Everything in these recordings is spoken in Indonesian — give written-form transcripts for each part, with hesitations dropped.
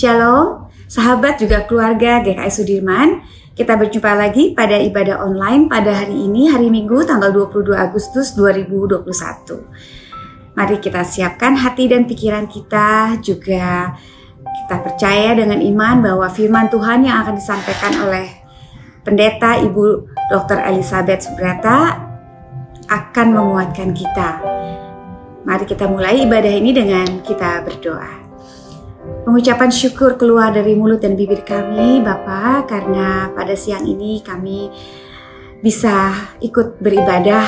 Shalom, sahabat juga keluarga GKI Sudirman. Kita berjumpa lagi pada ibadah online pada hari ini, hari Minggu tanggal 22 Agustus 2021. Mari kita siapkan hati dan pikiran kita, juga kita percaya dengan iman bahwa firman Tuhan yang akan disampaikan oleh Pendeta Ibu Dr. Elizabeth Subrata akan menguatkan kita. Mari kita mulai ibadah ini dengan kita berdoa. Pengucapan syukur keluar dari mulut dan bibir kami, Bapa, karena pada siang ini kami bisa ikut beribadah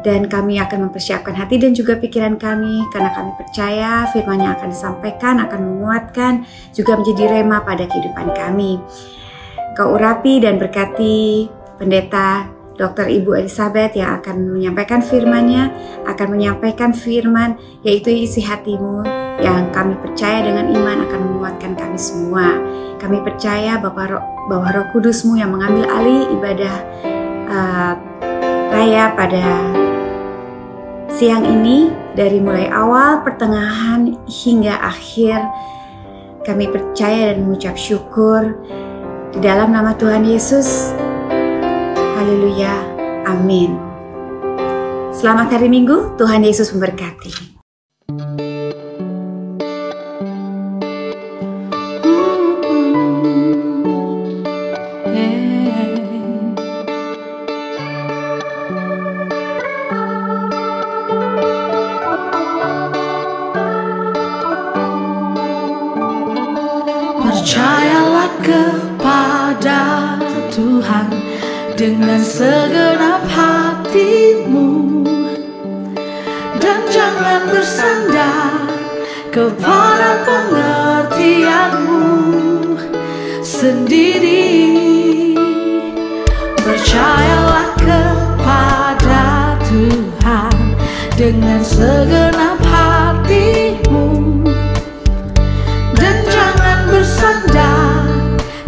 dan kami akan mempersiapkan hati dan juga pikiran kami karena kami percaya firman yang akan disampaikan akan menguatkan juga menjadi rema pada kehidupan kami. Kau urapi dan berkati Pendeta Dr. Ibu Elizabeth yang akan menyampaikan firman-Nya, akan menyampaikan firman yaitu isi hatimu yang kami percaya dengan iman akan menguatkan kami semua. Kami percaya bahwa Roh Kudus-Mu yang mengambil alih ibadah raya pada siang ini dari mulai awal, pertengahan hingga akhir. Kami percaya dan mengucap syukur di dalam nama Tuhan Yesus. Haleluya, amin. Selamat hari Minggu, Tuhan Yesus memberkati. Percayalah kepada Tuhan dengan segenap hatimu, dan jangan bersandar kepada pengertianmu sendiri. Percayalah kepada Tuhan dengan segenap hatimu, dan jangan bersandar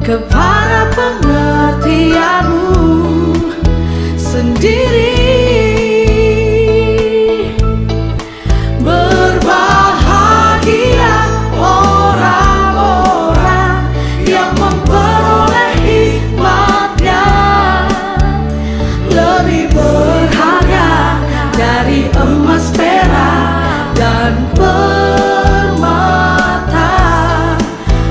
kepada pengertianmu sendiri. Berbahagia orang-orang yang memperoleh hikmat-Nya, lebih berharga dari emas, perak, dan permata.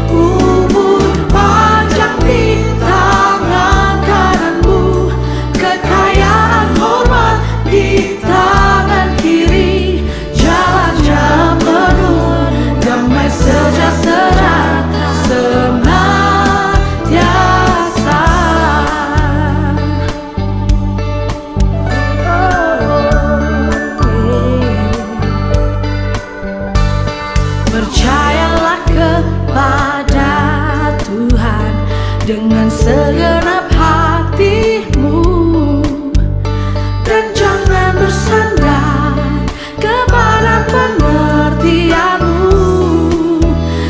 Umur panjang di tangan kananmu, kekayaan hormat di tangan kiri, jalannya penuh damai sejahtera senantiasa. Percayalah kepada Tuhan dengan segenap hatimu, dan jangan bersandar kepada pengertianmu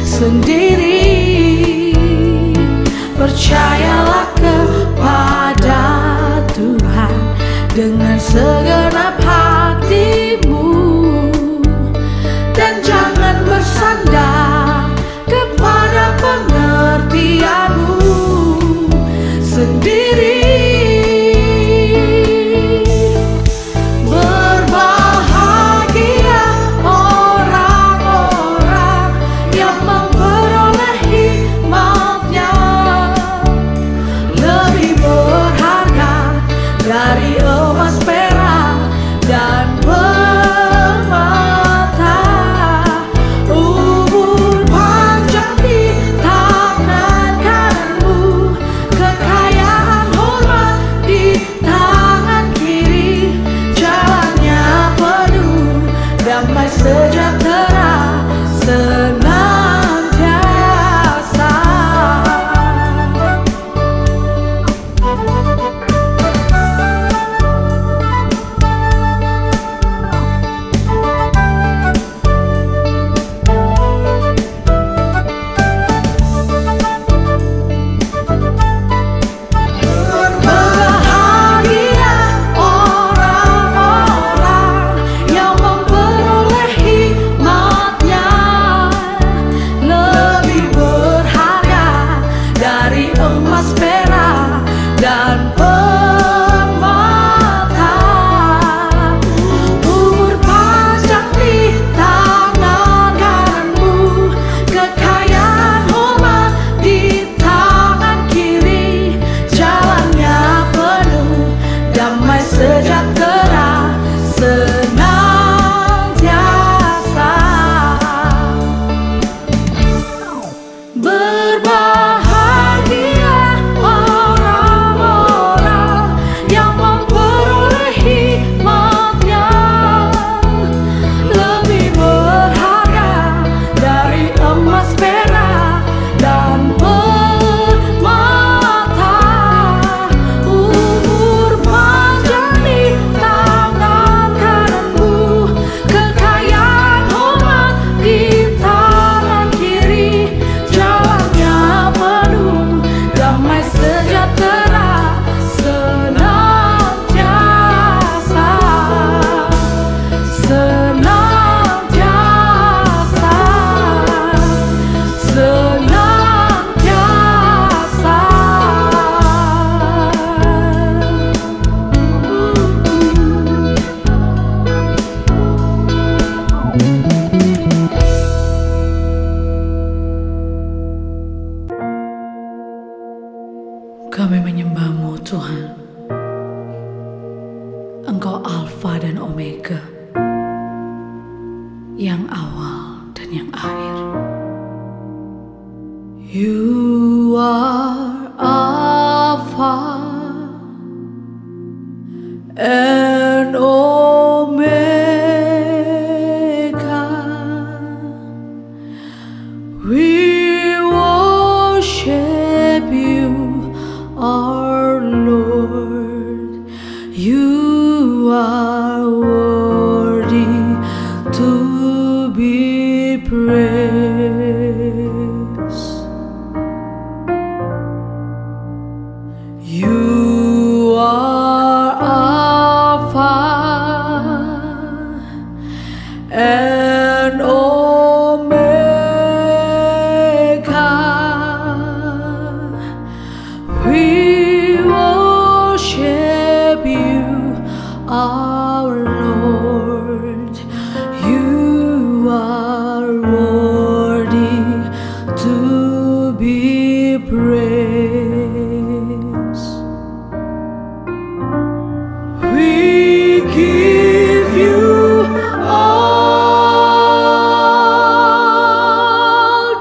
sendiri. Percayalah kepada Tuhan dengan segenap hatimu, dan jangan bersandar kepada pengertianmu sendiri. Berbahagia orang-orang yang memperoleh hikmat-Nya, lebih berharga dari emas, perak, dan permata. Engkau Alfa dan Omega, yang awal dan yang akhir. You are Alpha and Omega. We worship you, our Lord. You are worthy to be praised. You are Alpha and Omega. We worship you, our Lord. You are worthy to be praised. We give you all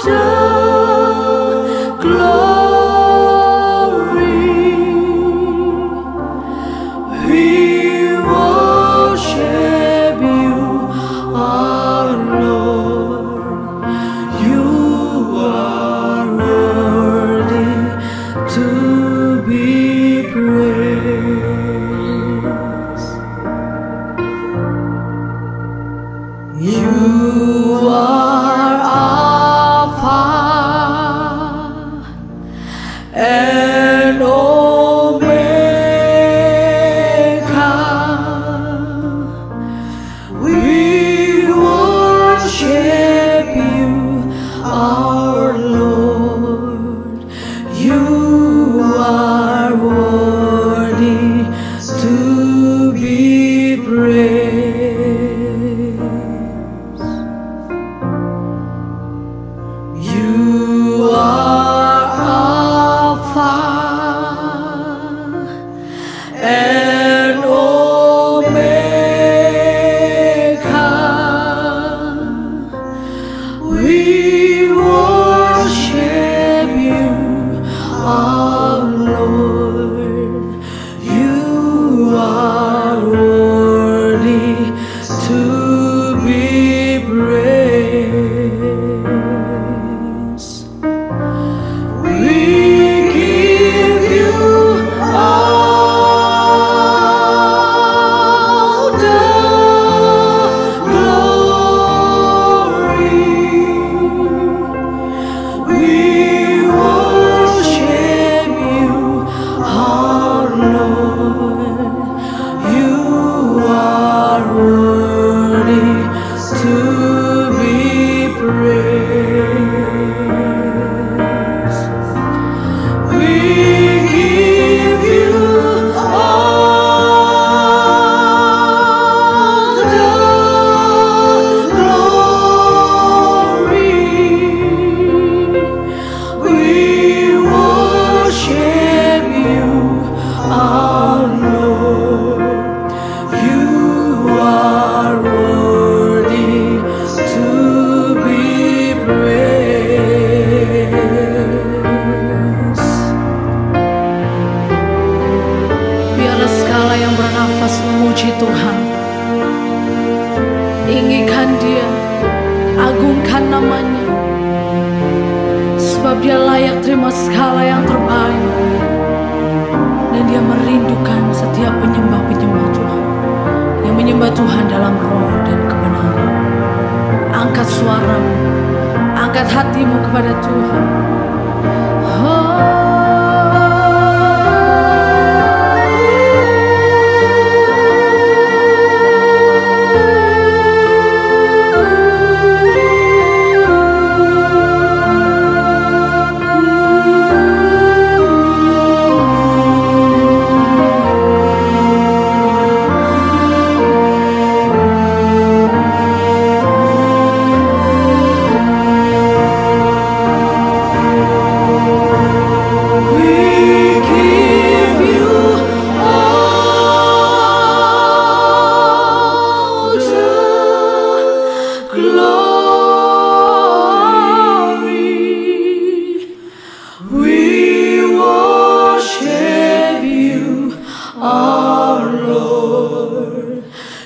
the glory. We worship you, our Lord. You are worthy to be praised. You are Alpha and Omega. We worship you, our Lord. You are worthy to be praised. You are Alpha and Omega. We worship you, our Lord. You are worthy to be praised. We give you all the glory. We worship you, our Lord. You are worthy to be praised. We give you all the glory. We worship you, our Lord. You are worthy to be praised. Biarlah segala yang bernafas memuji Tuhan. Tinggikan Dia, agungkan namanya, sebab Dia layak terima segala yang terbaik. Dan Dia merindukan setiap penyembah-penyembah Tuhan yang menyembah Tuhan dalam roh dan kebenaran. Angkat suaramu, angkat hatimu kepada Tuhan.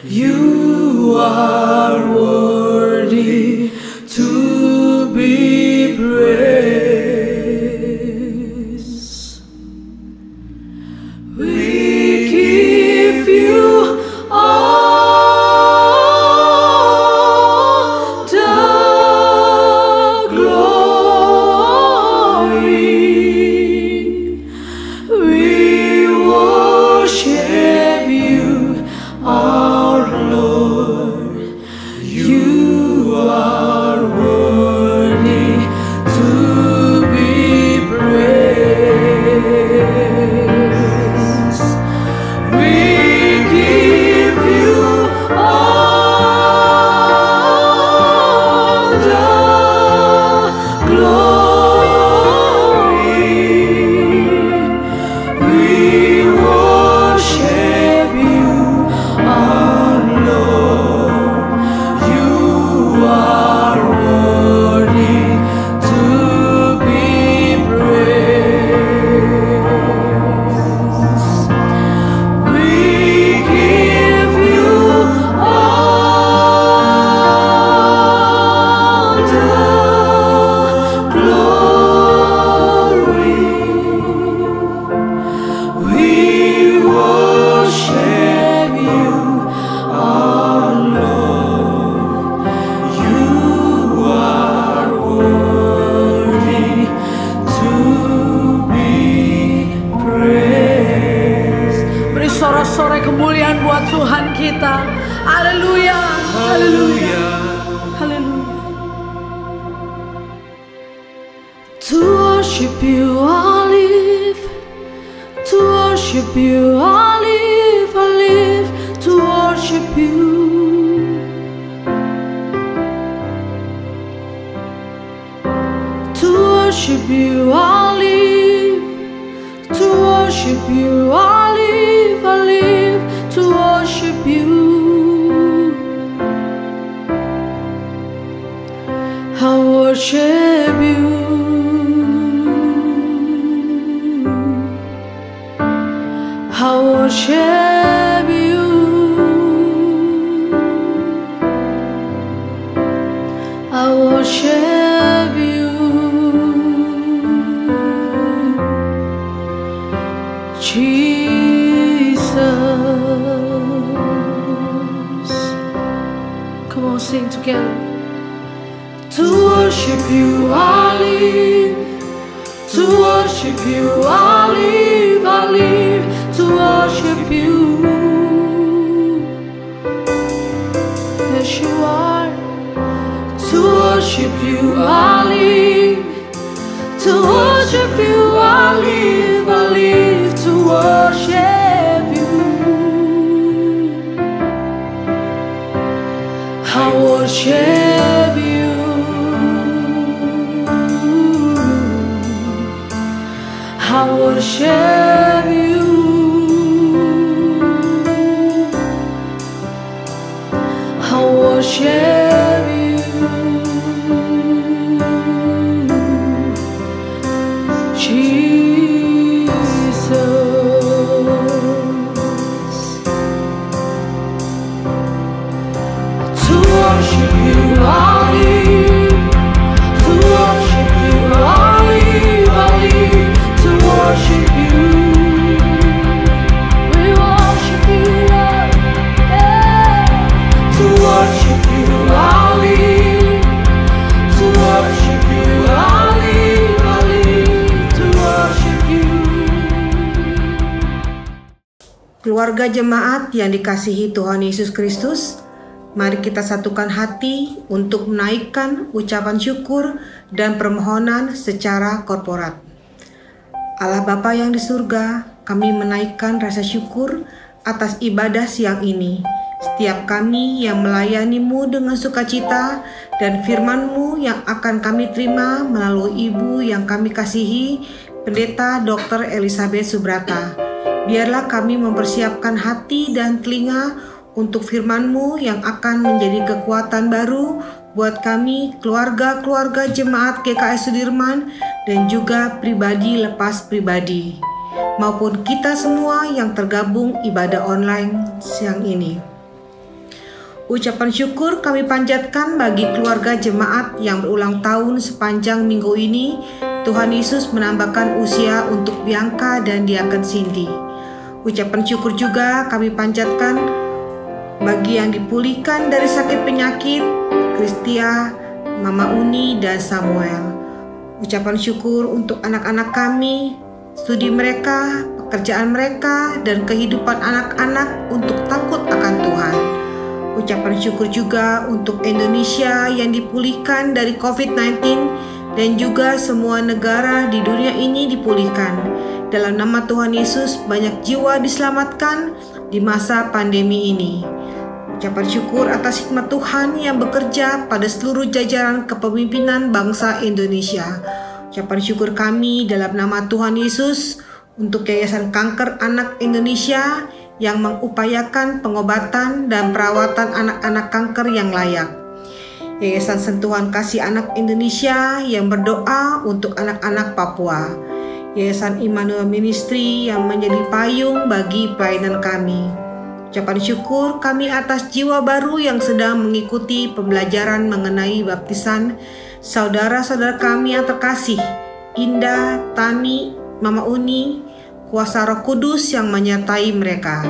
You are worthy to be praised. We give you all the glory. We worship you, our Lord. You are worthy to be praised. We give you all the glory. We worship you, our Lord. You are worthy to be praised. We give you all the glory. We worship you, our Lord. You are worthy to be praised. Beri sorak-sorai kemuliaan buat Tuhan kita. Haleluya, haleluya, haleluya. To worship you I live, to worship you I live, I live to worship you. To worship you I live, to worship you I live, I live to worship you. I worship you. I worship you. I worship you, Jesus. Come on, sing together. To worship you I live, to worship you I live, I live to worship you. Yes, you are. To worship you I live, to worship you I live, I live to worship you. I worship you. I worship you. I worship you, Jesus. To worship you I live, to worship you I live, I live to worship you. We worship you, Lord. Yeah. To worship you I live, to worship you I live, I live to worship you. Keluarga jemaat yang dikasihi Tuhan Yesus Kristus, mari kita satukan hati untuk menaikkan ucapan syukur dan permohonan secara korporat. Allah Bapa yang di surga, kami menaikkan rasa syukur atas ibadah siang ini. Setiap kami yang melayani-Mu dengan sukacita dan firman-Mu yang akan kami terima melalui Ibu yang kami kasihi, Pendeta Dr. Elizabeth Subrata. Biarlah kami mempersiapkan hati dan telinga untuk firman-Mu yang akan menjadi kekuatan baru buat kami, keluarga-keluarga jemaat GKI Sudirman, dan juga pribadi lepas pribadi, maupun kita semua yang tergabung ibadah online siang ini. Ucapan syukur kami panjatkan bagi keluarga jemaat yang berulang tahun sepanjang minggu ini. Tuhan Yesus menambahkan usia untuk Bianca dan Diaken Cindy. Ucapan syukur juga kami panjatkan bagi yang dipulihkan dari sakit penyakit, Kristia, Mama Uni, dan Samuel. Ucapan syukur untuk anak-anak kami, studi mereka, pekerjaan mereka, dan kehidupan anak-anak untuk takut akan Tuhan. Ucapan syukur juga untuk Indonesia yang dipulihkan dari COVID-19 dan juga semua negara di dunia ini dipulihkan. Dalam nama Tuhan Yesus, banyak jiwa diselamatkan di masa pandemi ini. Ucapan syukur atas hikmat Tuhan yang bekerja pada seluruh jajaran kepemimpinan bangsa Indonesia. Ucapan syukur kami dalam nama Tuhan Yesus untuk Yayasan Kanker Anak Indonesia yang mengupayakan pengobatan dan perawatan anak-anak kanker yang layak. Yayasan Sentuhan Kasih Anak Indonesia yang berdoa untuk anak-anak Papua. Yayasan Immanuel Ministry yang menjadi payung bagi pelayanan kami. Ucapan syukur kami atas jiwa baru yang sedang mengikuti pembelajaran mengenai baptisan saudara-saudara kami yang terkasih, Indah, Tani, Mama Uni, kuasa Roh Kudus yang menyertai mereka.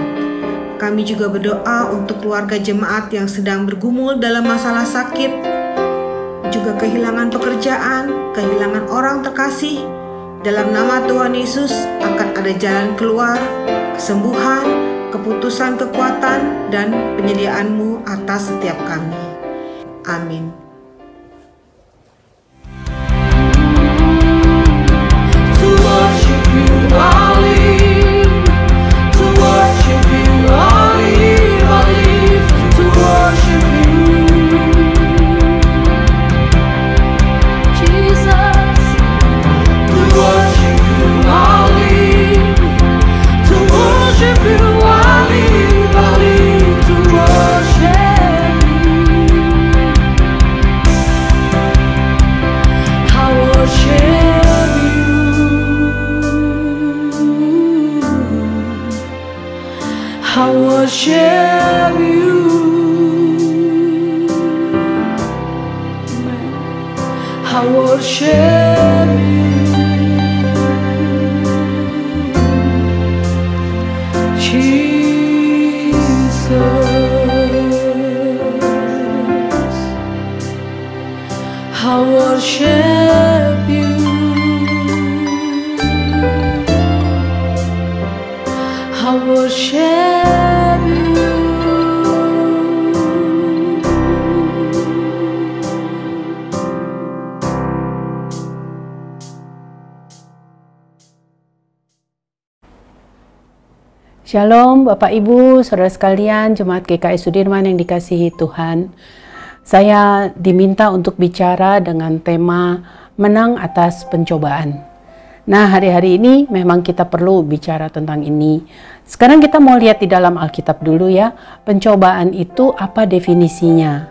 Kami juga berdoa untuk keluarga jemaat yang sedang bergumul dalam masalah sakit, juga kehilangan pekerjaan, kehilangan orang terkasih. Dalam nama Tuhan Yesus akan ada jalan keluar, kesembuhan, keputusan kekuatan, dan penyediaan-Mu atas setiap kami. Amin. I worship you. I worship you, Jesus. I worship you. I worship you. Shalom Bapak Ibu, Saudara sekalian, Jemaat GKI Sudirman yang dikasihi Tuhan. Saya diminta untuk bicara dengan tema menang atas pencobaan. Nah, hari-hari ini memang kita perlu bicara tentang ini. Sekarang kita mau lihat di dalam Alkitab dulu ya, pencobaan itu apa definisinya.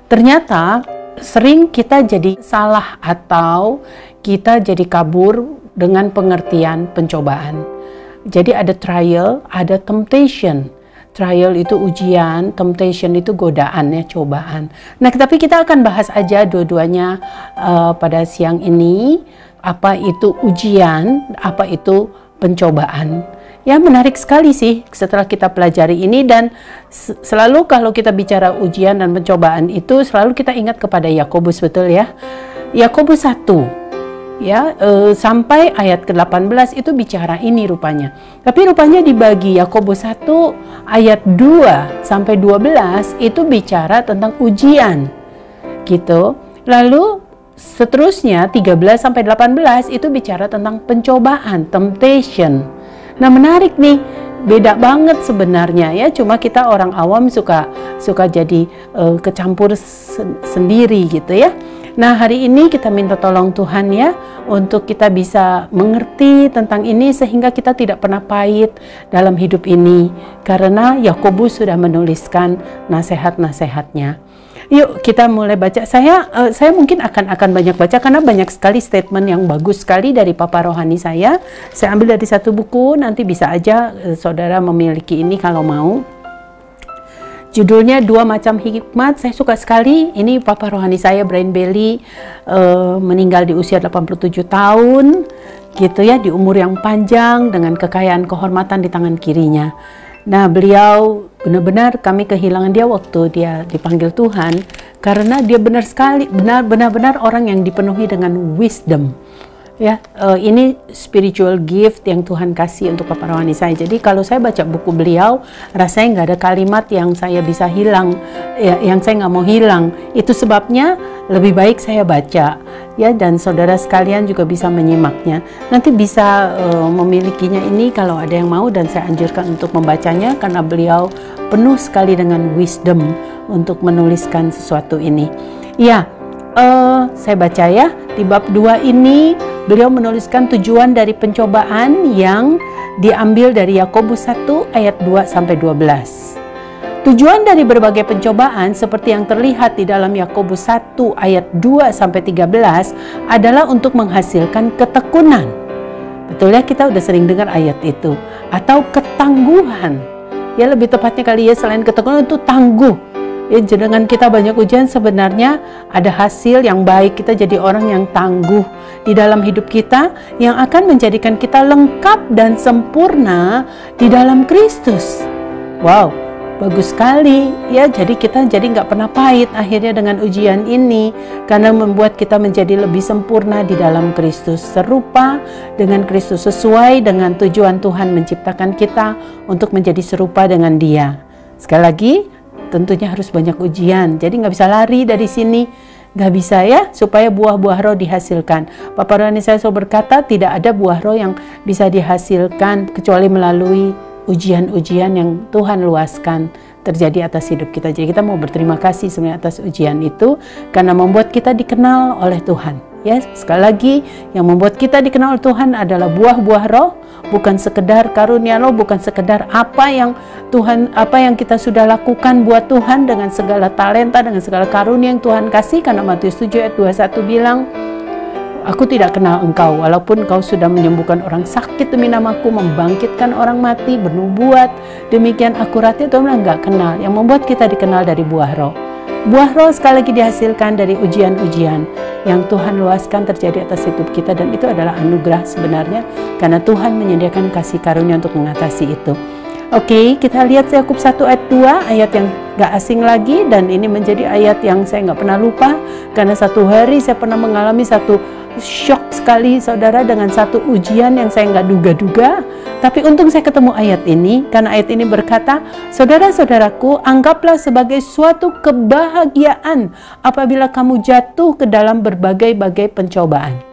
Ternyata sering kita jadi salah atau kita jadi kabur dengan pengertian pencobaan. Jadi ada trial, ada temptation. Trial itu ujian, temptation itu godaan ya, cobaan. Nah, tapi kita akan bahas aja dua-duanya pada siang ini. Apa itu ujian, apa itu pencobaan. Ya, menarik sekali sih setelah kita pelajari ini, dan selalu kalau kita bicara ujian dan pencobaan itu selalu kita ingat kepada Yakobus, betul ya. Yakobus 1 ya, sampai ayat ke-18 itu bicara ini rupanya. Tapi rupanya dibagi Yakobus 1 ayat 2 sampai 12 itu bicara tentang ujian. Gitu. Lalu seterusnya 13 sampai 18 itu bicara tentang pencobaan, temptation. Nah, menarik nih, beda banget sebenarnya ya. Cuma kita orang awam suka jadi kecampur sendiri gitu ya. Nah, hari ini kita minta tolong Tuhan ya, untuk kita bisa mengerti tentang ini sehingga kita tidak pernah pahit dalam hidup ini. Karena Yakobus sudah menuliskan nasihat-nasihatnya. Yuk kita mulai baca. Saya mungkin akan banyak baca karena banyak sekali statement yang bagus sekali dari Papa Rohani saya. Saya ambil dari satu buku, nanti bisa aja saudara memiliki ini kalau mau. Judulnya Dua Macam Hikmat. Saya suka sekali. Ini Papa rohani saya, Brian Bailey, meninggal di usia 87 tahun, gitu ya, di umur yang panjang dengan kekayaan kehormatan di tangan kirinya. Nah, beliau benar-benar kami kehilangan dia waktu dia dipanggil Tuhan, karena dia benar sekali, benar-benar orang yang dipenuhi dengan wisdom. Ya, ini spiritual gift yang Tuhan kasih untuk Papa rohani saya. Jadi kalau saya baca buku beliau, rasanya nggak ada kalimat yang saya bisa hilang, ya, yang saya nggak mau hilang. Itu sebabnya lebih baik saya baca, ya, dan saudara sekalian juga bisa menyimaknya. Nanti bisa memilikinya ini kalau ada yang mau, dan saya anjurkan untuk membacanya karena beliau penuh sekali dengan wisdom untuk menuliskan sesuatu ini. Ya, saya baca ya, di bab 2 ini beliau menuliskan tujuan dari pencobaan yang diambil dari Yakobus 1 ayat 2-12. Tujuan dari berbagai pencobaan seperti yang terlihat di dalam Yakobus 1 ayat 2-13 adalah untuk menghasilkan ketekunan. Betul ya, kita udah sering dengar ayat itu. Atau ketangguhan. Ya, lebih tepatnya kali ya, selain ketekunan itu tangguh. Ya, dengan kita banyak ujian sebenarnya ada hasil yang baik. Kita jadi orang yang tangguh di dalam hidup kita, yang akan menjadikan kita lengkap dan sempurna di dalam Kristus. Wow, bagus sekali ya. Jadi kita nggak pernah pahit akhirnya dengan ujian ini, karena membuat kita menjadi lebih sempurna di dalam Kristus, serupa dengan Kristus, sesuai dengan tujuan Tuhan menciptakan kita untuk menjadi serupa dengan Dia. Sekali lagi, tentunya harus banyak ujian, jadi nggak bisa lari dari sini, nggak bisa ya, supaya buah-buah roh dihasilkan. Papa rohani saya selalu berkata, tidak ada buah roh yang bisa dihasilkan kecuali melalui ujian-ujian yang Tuhan luaskan terjadi atas hidup kita. Jadi kita mau berterima kasih sebenarnya atas ujian itu, karena membuat kita dikenal oleh Tuhan. Ya, sekali lagi, yang membuat kita dikenal oleh Tuhan adalah buah-buah roh, bukan sekedar karunia roh, bukan sekedar apa yang kita sudah lakukan buat Tuhan dengan segala talenta, dengan segala karunia yang Tuhan kasih. Karena Matius 7 ayat 21 bilang, Aku tidak kenal engkau, walaupun kau sudah menyembuhkan orang sakit demi namaku, membangkitkan orang mati, bernubuat demikian akuratnya. Tuhan bilang nggak kenal. Yang membuat kita dikenal dari buah roh. Buah roh sekali lagi dihasilkan dari ujian-ujian yang Tuhan luaskan terjadi atas hidup kita, dan itu adalah anugerah sebenarnya, karena Tuhan menyediakan kasih karunia untuk mengatasi itu. Oke, kita lihat Yakub 1 ayat 2, ayat yang gak asing lagi, dan ini menjadi ayat yang saya gak pernah lupa, karena satu hari saya pernah mengalami satu shock sekali saudara, dengan satu ujian yang saya gak duga-duga, tapi untung saya ketemu ayat ini, karena ayat ini berkata, saudara-saudaraku, anggaplah sebagai suatu kebahagiaan apabila kamu jatuh ke dalam berbagai-bagai pencobaan.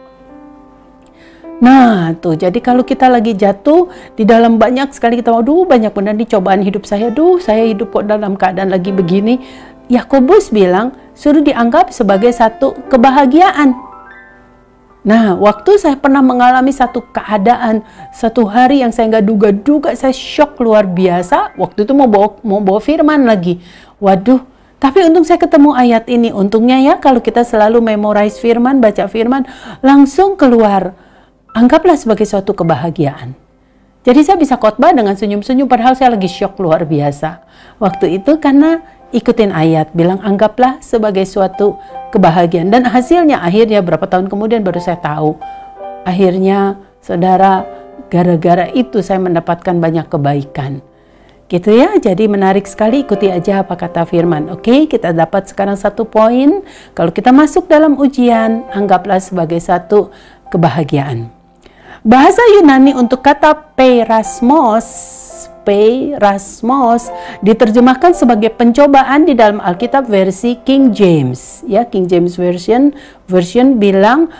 Nah tuh, jadi kalau kita lagi jatuh di dalam banyak sekali, kita aduh banyak benar nih cobaan hidup saya, saya hidup kok dalam keadaan lagi begini. Yakobus bilang suruh dianggap sebagai satu kebahagiaan. Nah, waktu saya pernah mengalami satu keadaan, satu hari yang saya nggak duga-duga, saya shock luar biasa. Waktu itu mau bawa firman lagi. Waduh, tapi untung saya ketemu ayat ini. Untungnya ya, kalau kita selalu memorize firman, baca firman, langsung keluar. Anggaplah sebagai suatu kebahagiaan. Jadi saya bisa khotbah dengan senyum-senyum padahal saya lagi shock luar biasa. Waktu itu karena ikutin ayat, bilang anggaplah sebagai suatu kebahagiaan. Dan hasilnya akhirnya berapa tahun kemudian baru saya tahu. Akhirnya saudara, gara-gara itu saya mendapatkan banyak kebaikan. Gitu ya, jadi menarik sekali, ikuti aja apa kata firman. Oke, kita dapat sekarang satu poin. Kalau kita masuk dalam ujian, anggaplah sebagai satu kebahagiaan. Bahasa Yunani untuk kata peirasmos diterjemahkan sebagai pencobaan di dalam Alkitab versi King James. Ya, King James version bilang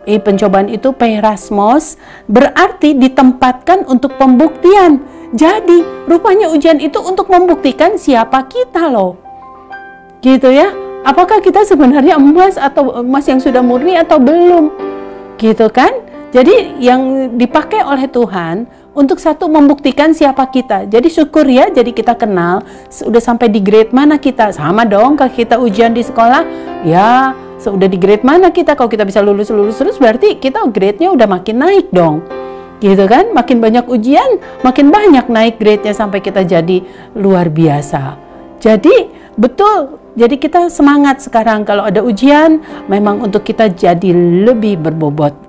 pencobaan itu peirasmos, berarti ditempatkan untuk pembuktian. Jadi, rupanya ujian itu untuk membuktikan siapa kita loh. Gitu ya. Apakah kita sebenarnya emas yang sudah murni atau belum? Gitu kan? Jadi yang dipakai oleh Tuhan untuk satu membuktikan siapa kita. Jadi syukur ya, jadi kita kenal sudah sampai di grade mana kita. Sama dong kalau kita ujian di sekolah, ya sudah di grade mana kita. Kalau kita bisa lulus terus berarti kita grade-nya udah makin naik dong. Gitu kan? Makin banyak ujian, makin banyak naik grade-nya sampai kita jadi luar biasa. Jadi betul, jadi kita semangat sekarang kalau ada ujian, memang untuk kita jadi lebih berbobot.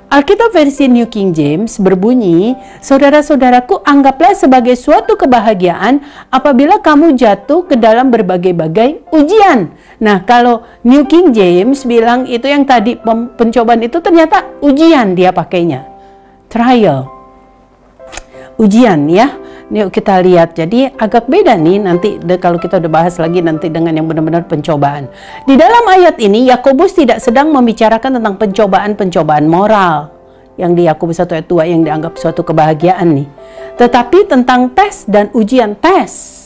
Alkitab versi New King James berbunyi, saudara-saudaraku, anggaplah sebagai suatu kebahagiaan apabila kamu jatuh ke dalam berbagai-bagai ujian. Nah, kalau New King James bilang itu yang tadi pencobaan itu ternyata ujian dia pakainya. Trial. Ujian ya. Yuk kita lihat, jadi agak beda nih nanti kalau kita udah bahas lagi nanti dengan yang benar-benar pencobaan. Di dalam ayat ini Yakobus tidak sedang membicarakan tentang pencobaan-pencobaan moral yang di Yakobus 1 ayat 2 yang dianggap suatu kebahagiaan nih, tetapi tentang tes dan ujian. Tes,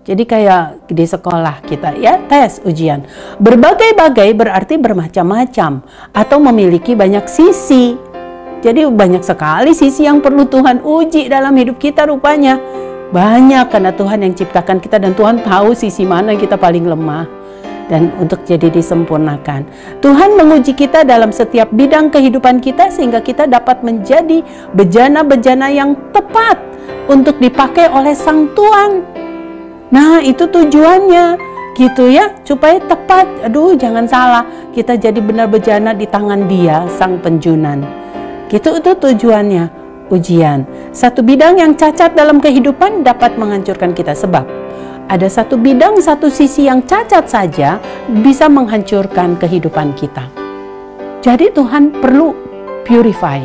jadi kayak di sekolah kita ya, tes, ujian. Berbagai-bagai berarti bermacam-macam atau memiliki banyak sisi. Jadi banyak sekali sisi yang perlu Tuhan uji dalam hidup kita rupanya. Banyak karena Tuhan yang ciptakan kita dan Tuhan tahu sisi mana kita paling lemah. Dan untuk jadi disempurnakan. Tuhan menguji kita dalam setiap bidang kehidupan kita sehingga kita dapat menjadi bejana-bejana yang tepat untuk dipakai oleh Sang Tuhan. Nah itu tujuannya. Gitu ya, supaya tepat. Aduh jangan salah. Kita jadi benar bejana di tangan Dia, Sang Penjunan. Gitu itu tujuannya, ujian. Satu bidang yang cacat dalam kehidupan dapat menghancurkan kita sebab ada satu bidang, satu sisi yang cacat saja bisa menghancurkan kehidupan kita. Jadi Tuhan perlu purify,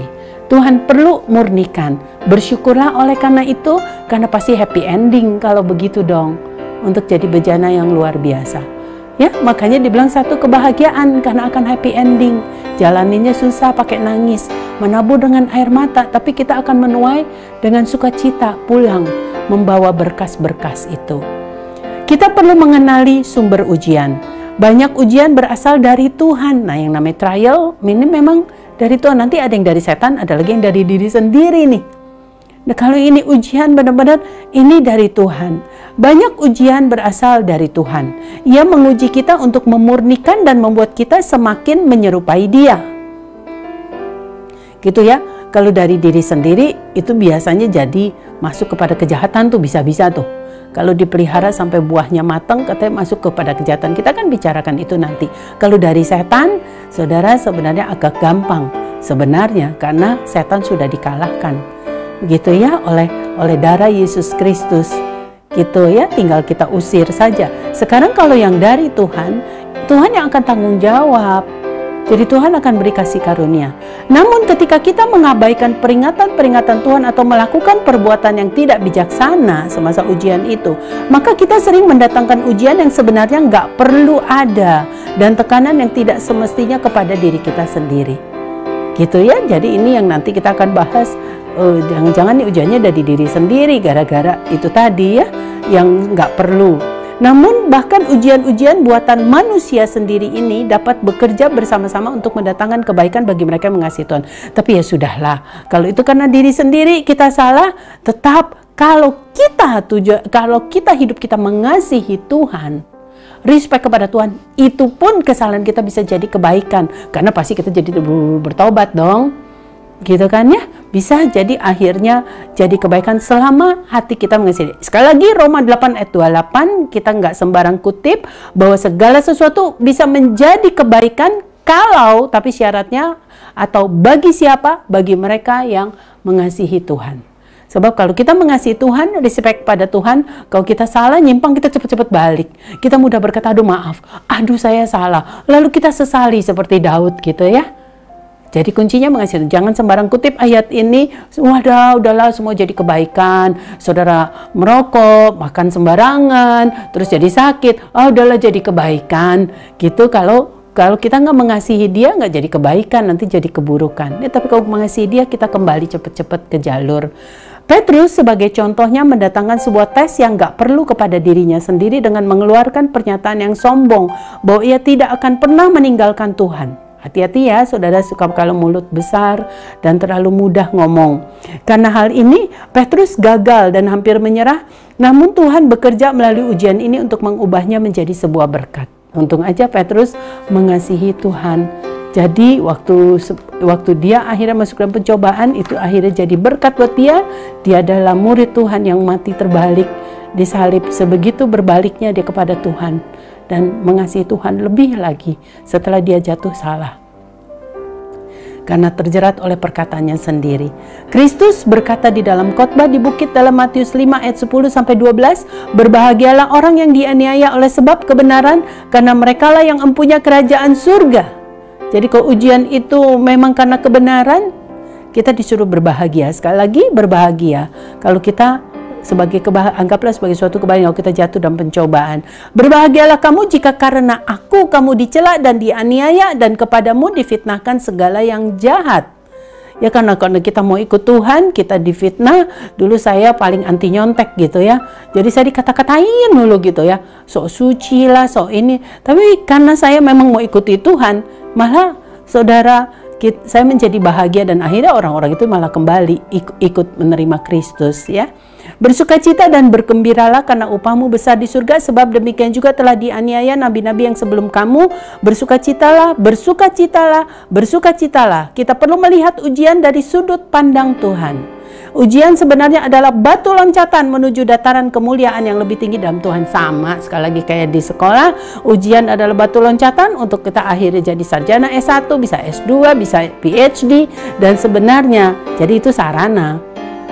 Tuhan perlu murnikan. Bersyukurlah oleh karena itu, karena pasti happy ending kalau begitu dong, untuk jadi bejana yang luar biasa. Ya, makanya dibilang satu kebahagiaan karena akan happy ending. Jalaninnya susah pakai nangis, menabur dengan air mata, tapi kita akan menuai dengan sukacita pulang membawa berkas-berkas itu. Kita perlu mengenali sumber ujian. Banyak ujian berasal dari Tuhan. Nah, yang namanya trial ini memang dari Tuhan. Nanti ada yang dari setan, ada lagi yang dari diri sendiri nih. Nah, kalau ini ujian benar-benar ini dari Tuhan. Banyak ujian berasal dari Tuhan. Ia menguji kita untuk memurnikan dan membuat kita semakin menyerupai Dia. Gitu ya. Kalau dari diri sendiri itu biasanya jadi masuk kepada kejahatan tuh bisa-bisa tuh. Kalau dipelihara sampai buahnya matang katanya masuk kepada kejahatan. Kita kan bicarakan itu nanti. Kalau dari setan, saudara sebenarnya agak gampang sebenarnya karena setan sudah dikalahkan. Begitu ya oleh darah Yesus Kristus. Gitu ya, tinggal kita usir saja. Sekarang kalau yang dari Tuhan, Tuhan yang akan tanggung jawab. Jadi Tuhan akan beri kasih karunia. Namun ketika kita mengabaikan peringatan-peringatan Tuhan atau melakukan perbuatan yang tidak bijaksana semasa ujian itu, maka kita sering mendatangkan ujian yang sebenarnya nggak perlu ada dan tekanan yang tidak semestinya kepada diri kita sendiri. Gitu ya, jadi ini yang nanti kita akan bahas. Jangan-jangan nih ujiannya dari diri sendiri gara-gara itu tadi ya yang nggak perlu. Namun bahkan ujian-ujian buatan manusia sendiri ini dapat bekerja bersama-sama untuk mendatangkan kebaikan bagi mereka yang mengasihi Tuhan. Tapi ya sudahlah, kalau itu karena diri sendiri kita salah, tetap kalau kita hidup kita mengasihi Tuhan, respect kepada Tuhan, itu pun kesalahan kita bisa jadi kebaikan karena pasti kita jadi bertobat dong. Gitu kan ya, bisa jadi akhirnya jadi kebaikan selama hati kita mengasihi. Sekali lagi Roma 8 ayat 28 kita nggak sembarang kutip bahwa segala sesuatu bisa menjadi kebaikan kalau, tapi syaratnya atau bagi siapa? Bagi mereka yang mengasihi Tuhan. Sebab kalau kita mengasihi Tuhan, respect pada Tuhan, kalau kita salah nyimpang kita cepat-cepat balik. Kita mudah berkata aduh maaf, aduh saya salah. Lalu kita sesali seperti Daud gitu ya. Jadi kuncinya mengasihi. Jangan sembarang kutip ayat ini, udahlah semua jadi kebaikan. Saudara merokok, makan sembarangan, terus jadi sakit, udahlah jadi kebaikan. Gitu kalau kita nggak mengasihi Dia, nggak jadi kebaikan, nanti jadi keburukan. Tapi kalau mengasihi Dia, kita kembali cepat-cepat ke jalur. Petrus sebagai contohnya mendatangkan sebuah tes yang nggak perlu kepada dirinya sendiri dengan mengeluarkan pernyataan yang sombong bahwa ia tidak akan pernah meninggalkan Tuhan. Hati-hati ya saudara, suka kalau mulut besar dan terlalu mudah ngomong. Karena hal ini Petrus gagal dan hampir menyerah, namun Tuhan bekerja melalui ujian ini untuk mengubahnya menjadi sebuah berkat. Untung aja Petrus mengasihi Tuhan. Jadi waktu dia akhirnya masuk dalam pencobaan, itu akhirnya jadi berkat buat dia. Dia adalah murid Tuhan yang mati terbalik disalib, sebegitu berbaliknya dia kepada Tuhan dan mengasihi Tuhan lebih lagi setelah dia jatuh salah. Karena terjerat oleh perkataannya sendiri. Kristus berkata di dalam khotbah di bukit dalam Matius 5 ayat 10-12, berbahagialah orang yang dianiaya oleh sebab kebenaran, karena merekalah yang empunya kerajaan surga. Jadi kalau ujian itu memang karena kebenaran, kita disuruh berbahagia. Sekali lagi berbahagia kalau kita anggaplah sebagai suatu kebahagiaan kalau kita jatuh dalam pencobaan. Berbahagialah kamu jika karena aku kamu dicela dan dianiaya dan kepadamu difitnahkan segala yang jahat. Ya karena kita mau ikut Tuhan, kita difitnah. Dulu saya paling anti nyontek gitu ya. Jadi saya dikata-katain dulu gitu ya. Sok suci lah, sok ini. Tapi karena saya memang mau ikuti Tuhan, malah saudara, saya menjadi bahagia dan akhirnya orang-orang itu malah kembali ikut menerima Kristus ya. Bersukacita dan bergembiralah karena upahmu besar di surga, sebab demikian juga telah dianiaya nabi-nabi yang sebelum kamu. Bersukacitalah, bersukacitalah, bersukacitalah. Kita perlu melihat ujian dari sudut pandang Tuhan. Ujian sebenarnya adalah batu loncatan menuju dataran kemuliaan yang lebih tinggi dalam Tuhan. Sama sekali lagi kayak di sekolah, ujian adalah batu loncatan untuk kita akhirnya jadi sarjana S1, bisa S2, bisa PhD, dan sebenarnya jadi itu sarana.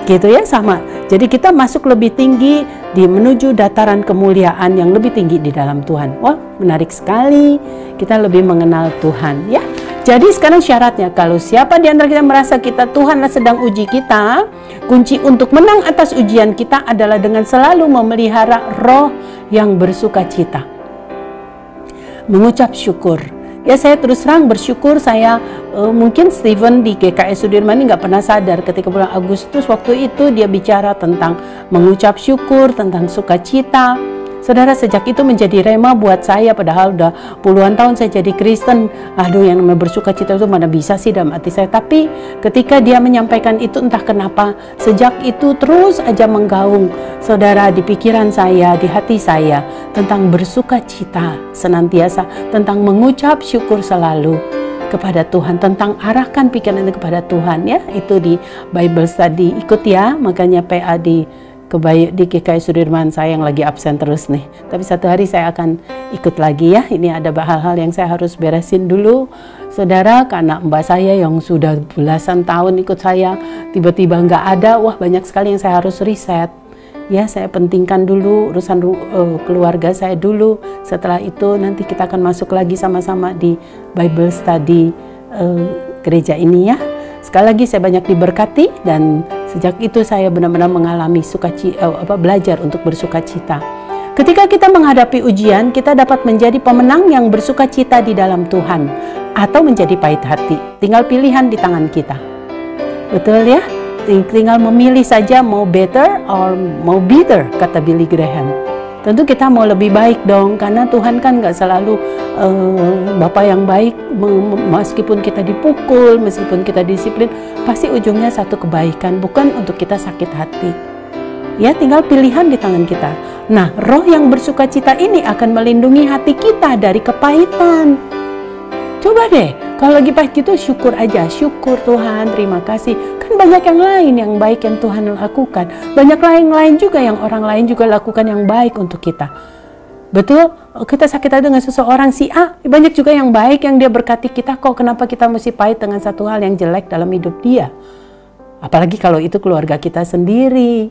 Gitu ya, sama. Jadi kita masuk lebih tinggi di menuju dataran kemuliaan yang lebih tinggi di dalam Tuhan. Wah, menarik sekali. Kita lebih mengenal Tuhan ya. Jadi sekarang syaratnya, kalau siapa di antara kita merasa Tuhanlah sedang uji kita, kunci untuk menang atas ujian kita adalah dengan selalu memelihara roh yang bersukacita. Mengucap syukur. Ya saya terus terang bersyukur, saya mungkin Stephen di GKS Sudirman ini nggak pernah sadar ketika bulan Agustus waktu itu dia bicara tentang mengucap syukur, tentang sukacita. Saudara, sejak itu menjadi rema buat saya, padahal udah puluhan tahun saya jadi Kristen. Aduh, yang namanya bersukacita itu mana bisa sih dalam hati saya. Tapi ketika dia menyampaikan itu, entah kenapa, sejak itu terus aja menggaung, saudara, di pikiran saya, di hati saya, tentang bersukacita senantiasa, tentang mengucap syukur selalu kepada Tuhan, tentang arahkan pikiran itu kepada Tuhan ya. Itu di Bible Study, ikut ya, makanya PA di GKI Sudirman saya yang lagi absen terus nih. Tapi satu hari saya akan ikut lagi ya. Ini ada hal-hal yang saya harus beresin dulu, saudara, karena mbak saya yang sudah belasan tahun ikut saya tiba-tiba nggak ada. Wah, banyak sekali yang saya harus riset. Ya, saya pentingkan dulu urusan keluarga saya dulu. Setelah itu nanti kita akan masuk lagi sama-sama di Bible Study gereja ini ya. Sekali lagi saya banyak diberkati dan sejak itu saya benar-benar mengalami belajar untuk bersukacita. Ketika kita menghadapi ujian, kita dapat menjadi pemenang yang bersukacita di dalam Tuhan atau menjadi pahit hati. Tinggal pilihan di tangan kita. Betul ya? Tinggal memilih saja mau better or mau bitter, kata Billy Graham. Tentu kita mau lebih baik dong, karena Tuhan kan nggak selalu Bapa yang baik. Meskipun kita dipukul, meskipun kita disiplin, pasti ujungnya satu kebaikan, bukan untuk kita sakit hati. Ya, tinggal pilihan di tangan kita. Nah, roh yang bersukacita ini akan melindungi hati kita dari kepahitan. Coba deh, kalau lagi pahit gitu syukur aja, syukur Tuhan, terima kasih. Kan banyak yang lain yang baik yang Tuhan lakukan. Banyak lain juga yang orang lain juga lakukan yang baik untuk kita. Betul, kita sakit hati dengan seseorang si A, banyak juga yang baik yang dia berkati kita kok. Kenapa kita mesti pahit dengan satu hal yang jelek dalam hidup dia? Apalagi kalau itu keluarga kita sendiri.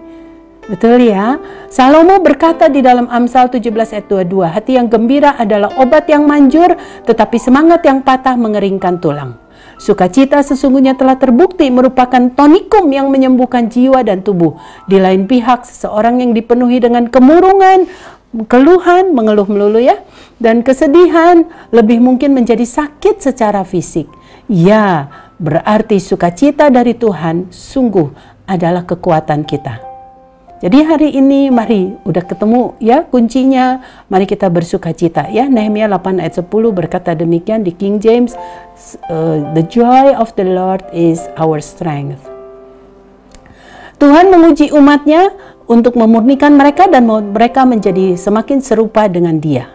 Betul ya? Salomo berkata di dalam Amsal 17 ayat 22, hati yang gembira adalah obat yang manjur, tetapi semangat yang patah mengeringkan tulang. Sukacita sesungguhnya telah terbukti merupakan tonikum yang menyembuhkan jiwa dan tubuh. Di lain pihak, seseorang yang dipenuhi dengan kemurungan, keluhan, mengeluh melulu ya, dan kesedihan lebih mungkin menjadi sakit secara fisik. Ya, berarti sukacita dari Tuhan sungguh adalah kekuatan kita. Jadi hari ini mari udah ketemu ya kuncinya, mari kita bersukacita ya. Nehemia 8 ayat 10 berkata demikian di King James, the joy of the Lord is our strength. Tuhan menguji umatnya untuk memurnikan mereka dan mereka menjadi semakin serupa dengan Dia.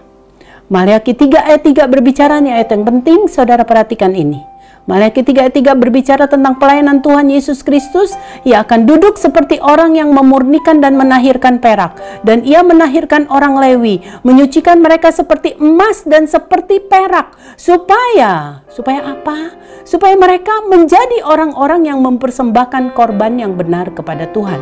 Maliaki 3 ayat 3 berbicara, nih ayat yang penting, saudara perhatikan ini. Maliaki 3 ayat 3 berbicara tentang pelayanan Tuhan Yesus Kristus. Ia akan duduk seperti orang yang memurnikan dan menahirkan perak. Dan ia menahirkan orang Lewi, menyucikan mereka seperti emas dan seperti perak. Supaya apa? Supaya mereka menjadi orang-orang yang mempersembahkan korban yang benar kepada Tuhan.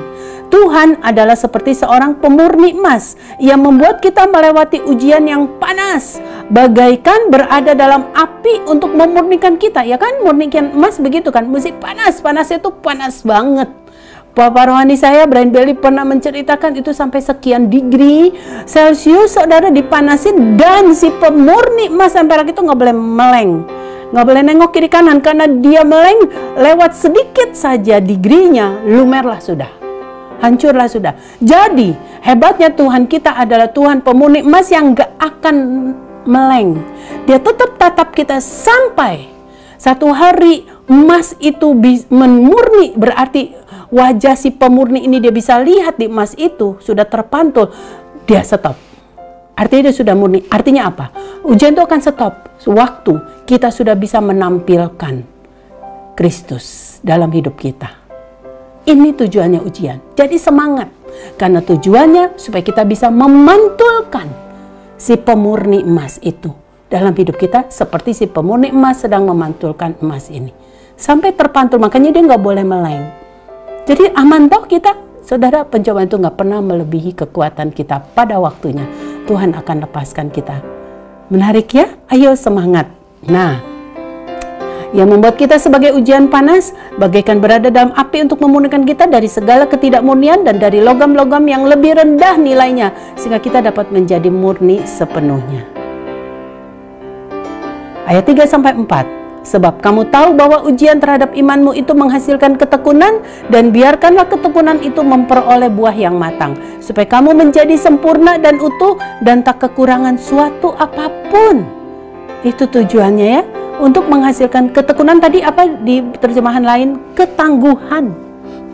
Tuhan adalah seperti seorang pemurni emas. Ia membuat kita melewati ujian yang panas, bagaikan berada dalam api untuk memurnikan kita, ya kan? Murnikan emas begitu kan, mesti panasnya itu panas banget. Bapak rohani saya, Brian Bailey, pernah menceritakan itu sampai sekian degree Celcius, saudara, dipanasin, dan si pemurni emas dan perak itu nggak boleh meleng, nggak boleh nengok kiri kanan, karena dia meleng lewat sedikit saja degree-nya, lumerlah sudah, hancurlah sudah. Jadi hebatnya Tuhan kita adalah Tuhan pemurni emas yang gak akan meleng. Dia tetap tatap kita sampai satu hari emas itu memurni, berarti wajah si pemurni ini dia bisa lihat di emas itu sudah terpantul, dia stop. Artinya dia sudah murni. Artinya apa? Ujian itu akan stop sewaktu kita sudah bisa menampilkan Kristus dalam hidup kita. Ini tujuannya ujian. Jadi semangat, karena tujuannya supaya kita bisa memantulkan si pemurni emas itu dalam hidup kita, seperti si pemurni emas sedang memantulkan emas ini sampai terpantul. Makanya dia nggak boleh meleng. Jadi aman toh kita, saudara. Pencobaan itu nggak pernah melebihi kekuatan kita. Pada waktunya Tuhan akan lepaskan kita. Menarik ya? Ayo semangat. Nah, yang membuat kita sebagai ujian panas, bagaikan berada dalam api untuk memurnikan kita dari segala ketidakmurnian dan dari logam-logam yang lebih rendah nilainya, sehingga kita dapat menjadi murni sepenuhnya. Ayat 3-4. Sebab kamu tahu bahwa ujian terhadap imanmu itu menghasilkan ketekunan, dan biarkanlah ketekunan itu memperoleh buah yang matang, supaya kamu menjadi sempurna dan utuh dan tak kekurangan suatu apapun. Itu tujuannya ya, untuk menghasilkan ketekunan. Tadi apa di terjemahan lain? Ketangguhan.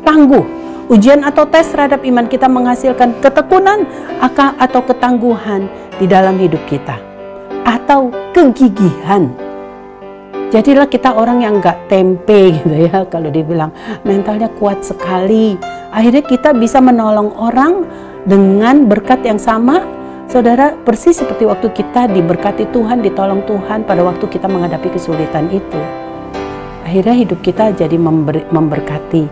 Tangguh. Ujian atau tes terhadap iman kita menghasilkan ketekunan atau ketangguhan di dalam hidup kita, atau kegigihan. Jadilah kita orang yang gak tempe gitu ya, kalau dibilang mentalnya kuat sekali. Akhirnya kita bisa menolong orang dengan berkat yang sama, saudara, persis seperti waktu kita diberkati Tuhan, ditolong Tuhan pada waktu kita menghadapi kesulitan itu. Akhirnya hidup kita jadi memberkati.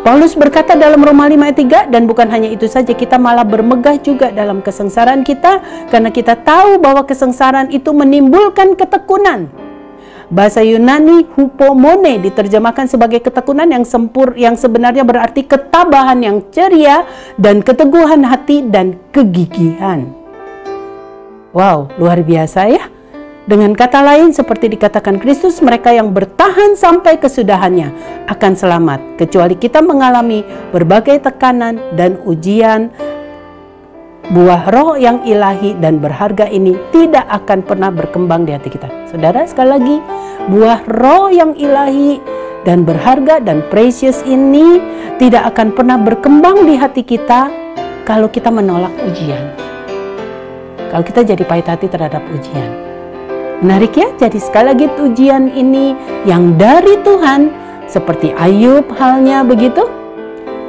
Paulus berkata dalam Roma 5 ayat 3, dan bukan hanya itu saja, kita malah bermegah juga dalam kesengsaraan kita, karena kita tahu bahwa kesengsaraan itu menimbulkan ketekunan. Bahasa Yunani hupomone diterjemahkan sebagai ketekunan yang sebenarnya berarti ketabahan yang ceria dan keteguhan hati dan kegigihan. Wow, luar biasa ya. Dengan kata lain, seperti dikatakan Kristus, mereka yang bertahan sampai kesudahannya akan selamat, kecuali kita mengalami berbagai tekanan dan ujian. Buah roh yang ilahi dan berharga ini tidak akan pernah berkembang di hati kita. Saudara, sekali lagi, buah roh yang ilahi dan berharga dan precious ini tidak akan pernah berkembang di hati kita kalau kita menolak ujian. Kalau kita jadi pahit hati terhadap ujian. Menarik ya, jadi sekali lagi ujian ini yang dari Tuhan, seperti Ayub halnya begitu.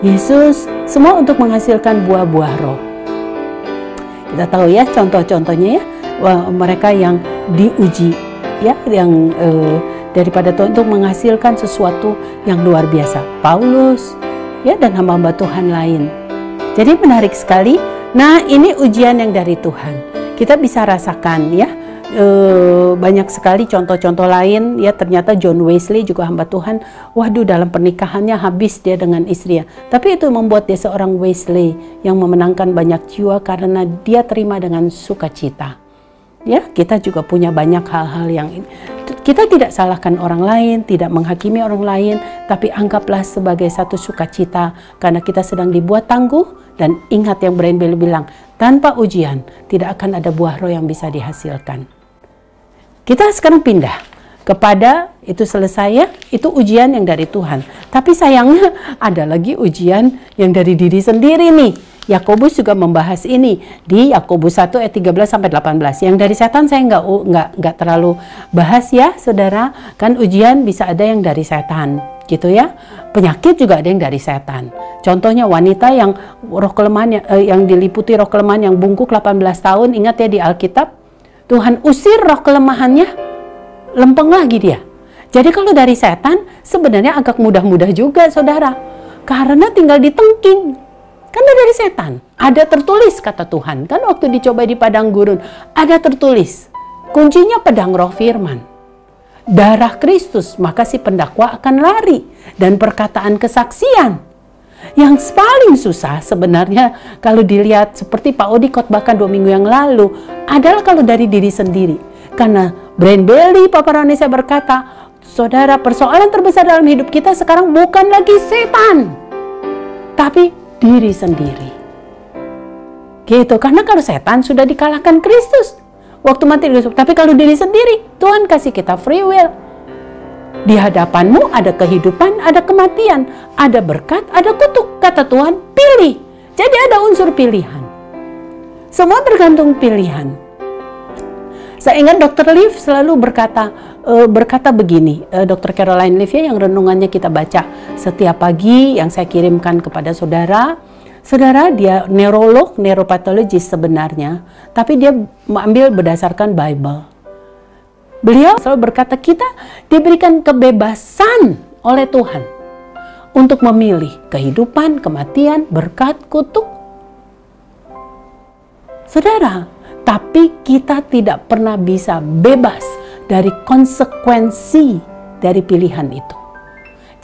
Yesus, semua untuk menghasilkan buah-buah roh. Kita tahu ya contoh-contohnya ya, mereka yang diuji ya, yang daripada Tuhan untuk menghasilkan sesuatu yang luar biasa. Paulus ya, dan hamba-hamba Tuhan lain. Jadi menarik sekali. Nah, ini ujian yang dari Tuhan. Kita bisa rasakan ya. Banyak sekali contoh-contoh lain ya. Ternyata John Wesley juga hamba Tuhan, waduh, dalam pernikahannya habis dia dengan istrinya, tapi itu membuat dia seorang Wesley yang memenangkan banyak jiwa karena dia terima dengan sukacita ya. Kita juga punya banyak hal-hal yang kita tidak salahkan orang lain, tidak menghakimi orang lain, tapi anggaplah sebagai satu sukacita karena kita sedang dibuat tangguh. Dan ingat yang Brian Bailey bilang, tanpa ujian tidak akan ada buah roh yang bisa dihasilkan. Kita sekarang pindah kepada itu selesai ya, itu ujian yang dari Tuhan. Tapi sayangnya ada lagi ujian yang dari diri sendiri nih, Yakobus juga membahas ini di Yakobus 1 ayat 13 sampai 18. Yang dari setan saya nggak terlalu bahas ya, saudara. Kan ujian bisa ada yang dari setan, gitu ya. Penyakit juga ada yang dari setan. Contohnya wanita yang roh kelemahan yang diliputi roh kelemahan yang bungkuk 18 tahun, ingat ya di Alkitab, Tuhan usir roh kelemahannya, lempeng lagi dia. Jadi kalau dari setan sebenarnya agak mudah-mudah juga, saudara. Karena tinggal ditengking. Karena dari setan. Ada tertulis kata Tuhan. Kan waktu dicoba di padang gurun. Ada tertulis. Kuncinya pedang roh firman. Darah Kristus. Maka si pendakwa akan lari. Dan perkataan kesaksian. Yang paling susah sebenarnya kalau dilihat seperti Pak Odi khotbahkan 2 minggu yang lalu. Adalah kalau dari diri sendiri. Karena Brian Bailey, Papa Ranesa berkata, saudara, persoalan terbesar dalam hidup kita sekarang bukan lagi setan. Tapi diri sendiri. Gitu, karena kalau setan sudah dikalahkan Kristus waktu mati di Yesus. Tapi kalau diri sendiri, Tuhan kasih kita free will. Di hadapanmu ada kehidupan, ada kematian, ada berkat, ada kutuk. Kata Tuhan, pilih. Jadi ada unsur pilihan. Semua tergantung pilihan. Saya ingat Dr. Leaf selalu berkata begini, Dr. Caroline Leaf ya, yang renungannya kita baca setiap pagi yang saya kirimkan kepada saudara. Saudara, dia neurolog, neuropatologis sebenarnya, tapi dia mengambil berdasarkan Bible. Beliau selalu berkata kita diberikan kebebasan oleh Tuhan untuk memilih kehidupan, kematian, berkat, kutuk. Saudara, tapi kita tidak pernah bisa bebas dari konsekuensi dari pilihan itu.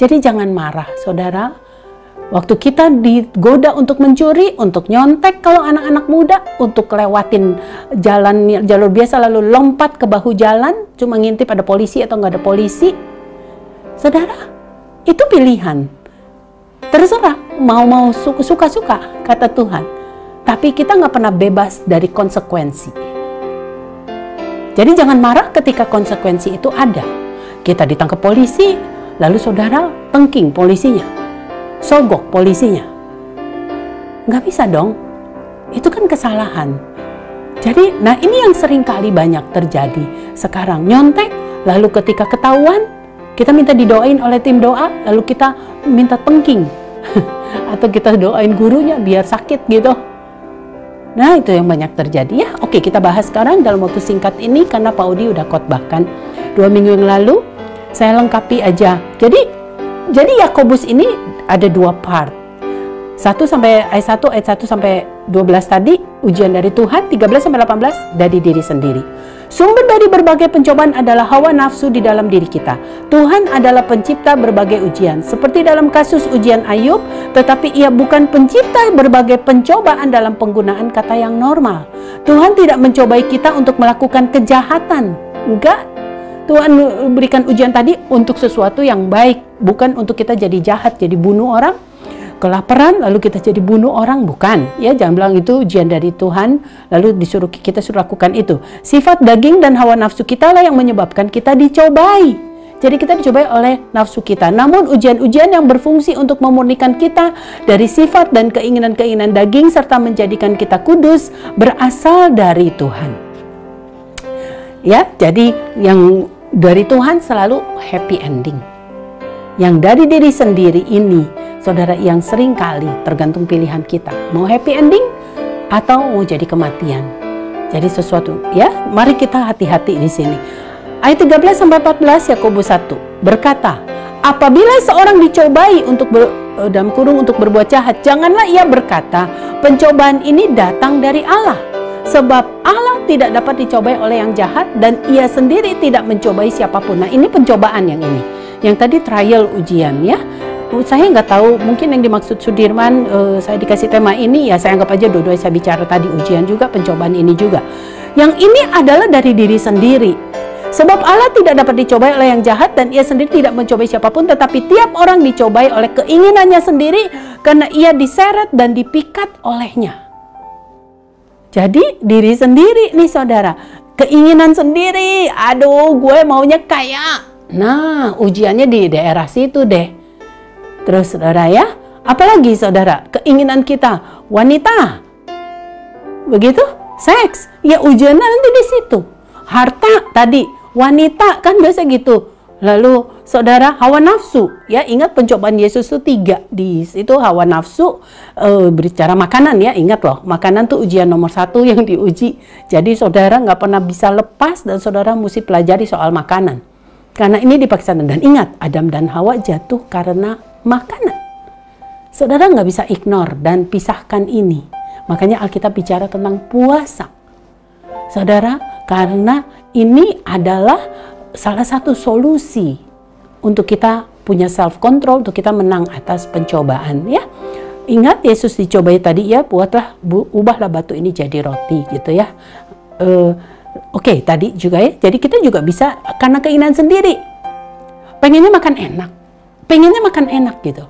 Jadi jangan marah, saudara. Waktu kita digoda untuk mencuri, untuk nyontek kalau anak-anak muda, untuk lewatin jalur biasa lalu lompat ke bahu jalan, cuma ngintip ada polisi atau nggak ada polisi. Saudara, itu pilihan. Terserah, mau suka-suka, kata Tuhan. Tapi kita nggak pernah bebas dari konsekuensi. Jadi jangan marah ketika konsekuensi itu ada. Kita ditangkap polisi, lalu saudara tengking polisinya, sogok polisinya. Nggak bisa dong, itu kan kesalahan. Jadi, nah ini yang sering kali banyak terjadi sekarang. Nyontek, lalu ketika ketahuan, kita minta didoain oleh tim doa, lalu kita minta tengking. Atau kita doain gurunya biar sakit gitu. Nah, itu yang banyak terjadi ya. Oke, kita bahas sekarang dalam waktu singkat ini karena Pak Udi udah khotbahkan 2 minggu yang lalu. Saya lengkapi aja. Jadi Yakobus ini ada 2 part. 1 sampai ayat 1 sampai 12 tadi ujian dari Tuhan, 13 sampai 18 dari diri sendiri. Sumber dari berbagai pencobaan adalah hawa nafsu di dalam diri kita. Tuhan adalah pencipta berbagai ujian. Seperti dalam kasus ujian Ayub, tetapi ia bukan pencipta berbagai pencobaan dalam penggunaan kata yang normal. Tuhan tidak mencobai kita untuk melakukan kejahatan. Enggak. Tuhan berikan ujian tadi untuk sesuatu yang baik. Bukan untuk kita jadi jahat, jadi bunuh orang. Kelaparan lalu kita jadi bunuh orang, bukan ya, jangan bilang itu ujian dari Tuhan lalu kita suruh lakukan itu. Sifat daging dan hawa nafsu kita lah yang menyebabkan kita dicobai. Jadi kita dicobai oleh nafsu kita. Namun ujian-ujian yang berfungsi untuk memurnikan kita dari sifat dan keinginan-keinginan daging serta menjadikan kita kudus berasal dari Tuhan. Ya, jadi yang dari Tuhan selalu happy ending. Yang dari diri sendiri ini, saudara, yang sering kali tergantung pilihan kita. Mau happy ending atau mau jadi kematian. Jadi sesuatu, ya, mari kita hati-hati di sini. Ayat 13 sampai 14 Yakobus 1 berkata, apabila seorang dicobai untuk dalam kurung untuk berbuat jahat, janganlah ia berkata, pencobaan ini datang dari Allah. Sebab Allah tidak dapat dicobai oleh yang jahat dan ia sendiri tidak mencobai siapapun. Nah, ini pencobaan yang ini. Yang tadi trial ujian ya. Saya nggak tahu, mungkin yang dimaksud Sudirman, saya dikasih tema ini, ya saya anggap aja dua-duanya saya bicara tadi, ujian juga, pencobaan ini juga. Yang ini adalah dari diri sendiri. Sebab Allah tidak dapat dicobai oleh yang jahat dan ia sendiri tidak mencobai siapapun, tetapi tiap orang dicobai oleh keinginannya sendiri karena ia diseret dan dipikat olehnya. Jadi diri sendiri nih saudara, keinginan sendiri, aduh gue maunya kaya. Nah, ujiannya di daerah situ deh. Terus saudara ya, Apalagi saudara, keinginan kita wanita, begitu, seks, ya ujiannya nanti di situ. Harta tadi, wanita kan biasa gitu. Lalu saudara, hawa nafsu, ya ingat pencobaan Yesus itu 3 di situ. Hawa nafsu, berbicara makanan, ya ingat loh, makanan tuh ujian nomor 1 yang diuji. Jadi saudara nggak pernah bisa lepas dan saudara mesti pelajari soal makanan. Karena ini dipaksakan. Dan ingat, Adam dan Hawa jatuh karena makanan. Saudara nggak bisa ignore dan pisahkan ini. Makanya Alkitab bicara tentang puasa. Saudara, karena ini adalah salah satu solusi untuk kita punya self control, untuk kita menang atas pencobaan, ya. Ingat Yesus dicobai tadi, ya, ubahlah batu ini jadi roti, gitu ya. Oke, tadi juga ya. Jadi kita juga bisa karena keinginan sendiri. Pengennya makan enak gitu.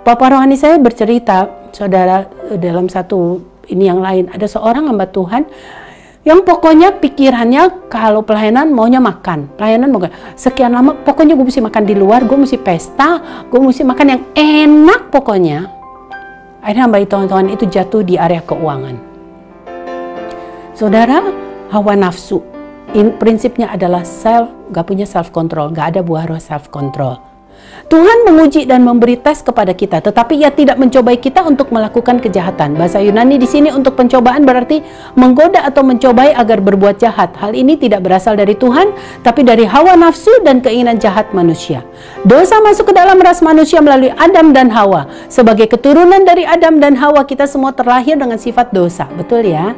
Papa rohani saya bercerita, saudara, dalam satu ini yang lain, ada seorang hamba Tuhan yang pokoknya pikirannya kalau pelayanan maunya makan. Pelayanan mau sekian lama, pokoknya gue mesti makan di luar, gue mesti pesta, gue mesti makan yang enak pokoknya. Akhirnya hamba Tuhan itu jatuh di area keuangan. Saudara, hawa nafsu, prinsipnya adalah gak punya self control, gak ada buah roh self control. Tuhan menguji dan memberi tes kepada kita, tetapi Ia tidak mencobai kita untuk melakukan kejahatan. Bahasa Yunani di sini untuk pencobaan berarti menggoda atau mencobai agar berbuat jahat. Hal ini tidak berasal dari Tuhan, tapi dari hawa nafsu dan keinginan jahat manusia. Dosa masuk ke dalam ras manusia melalui Adam dan Hawa. Sebagai keturunan dari Adam dan Hawa, kita semua terlahir dengan sifat dosa. Betul ya?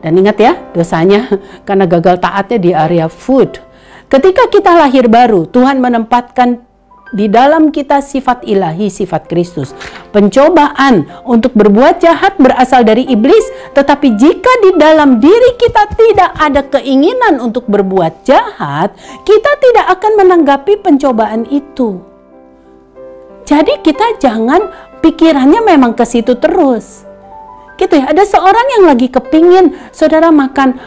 Dan ingat ya, dosanya karena gagal taatnya di area food. Ketika kita lahir baru, Tuhan menempatkan di dalam kita sifat ilahi, sifat Kristus. Pencobaan untuk berbuat jahat berasal dari iblis, tetapi jika di dalam diri kita tidak ada keinginan untuk berbuat jahat, kita tidak akan menanggapi pencobaan itu. Jadi kita jangan pikirannya memang ke situ terus. Gitu ya, ada seorang yang lagi kepingin saudara makan,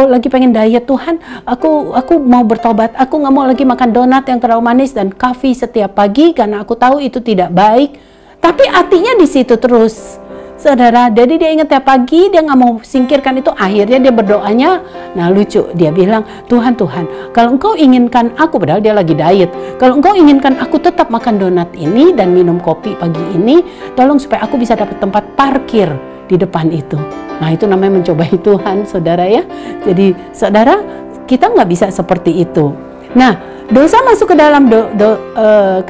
lagi pengen diet, Tuhan, aku mau bertobat, aku nggak mau lagi makan donat yang terlalu manis dan coffee setiap pagi karena aku tahu itu tidak baik. Tapi hatinya di situ terus, saudara. Jadi dia ingat tiap pagi, dia nggak mau singkirkan itu. Akhirnya dia berdoanya, nah lucu, dia bilang, Tuhan, kalau Engkau inginkan aku, padahal dia lagi diet, kalau Engkau inginkan aku tetap makan donat ini dan minum kopi pagi ini, tolong supaya aku bisa dapat tempat parkir di depan itu. Nah itu namanya mencobai Tuhan, saudara ya. Jadi saudara, kita nggak bisa seperti itu. Nah, dosa masuk ke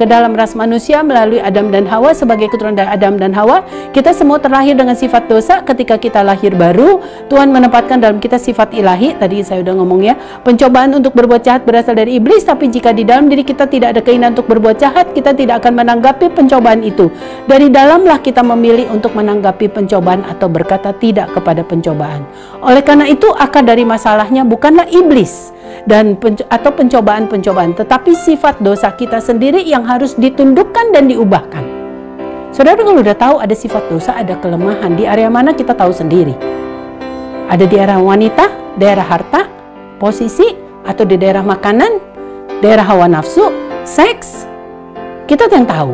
dalam ras manusia melalui Adam dan Hawa. Sebagai keturunan dari Adam dan Hawa, kita semua terlahir dengan sifat dosa. Ketika kita lahir baru, Tuhan menempatkan dalam kita sifat ilahi. Tadi saya udah ngomong ya, pencobaan untuk berbuat jahat berasal dari iblis. Tapi jika di dalam diri kita tidak ada keinginan untuk berbuat jahat, kita tidak akan menanggapi pencobaan itu. Dari dalamlah kita memilih untuk menanggapi pencobaan atau berkata tidak kepada pencobaan. Oleh karena itu, akar dari masalahnya bukanlah iblis atau pencobaan-pencobaan, tetapi sifat dosa kita sendiri yang harus ditundukkan dan diubahkan. Saudara, kalau udah tahu ada sifat dosa, ada kelemahan di area mana, kita tahu sendiri. Ada di area wanita, daerah harta, posisi, atau di daerah makanan, daerah hawa nafsu, seks. Kita yang tahu.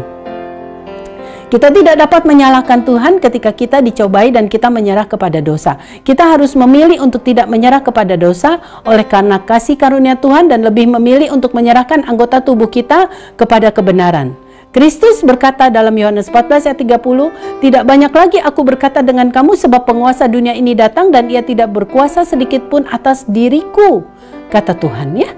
Kita tidak dapat menyalahkan Tuhan ketika kita dicobai dan kita menyerah kepada dosa. Kita harus memilih untuk tidak menyerah kepada dosa oleh karena kasih karunia Tuhan dan lebih memilih untuk menyerahkan anggota tubuh kita kepada kebenaran. Kristus berkata dalam Yohanes 14 ayat 30, tidak banyak lagi aku berkata dengan kamu sebab penguasa dunia ini datang dan ia tidak berkuasa sedikit pun atas diriku, kata Tuhan ya.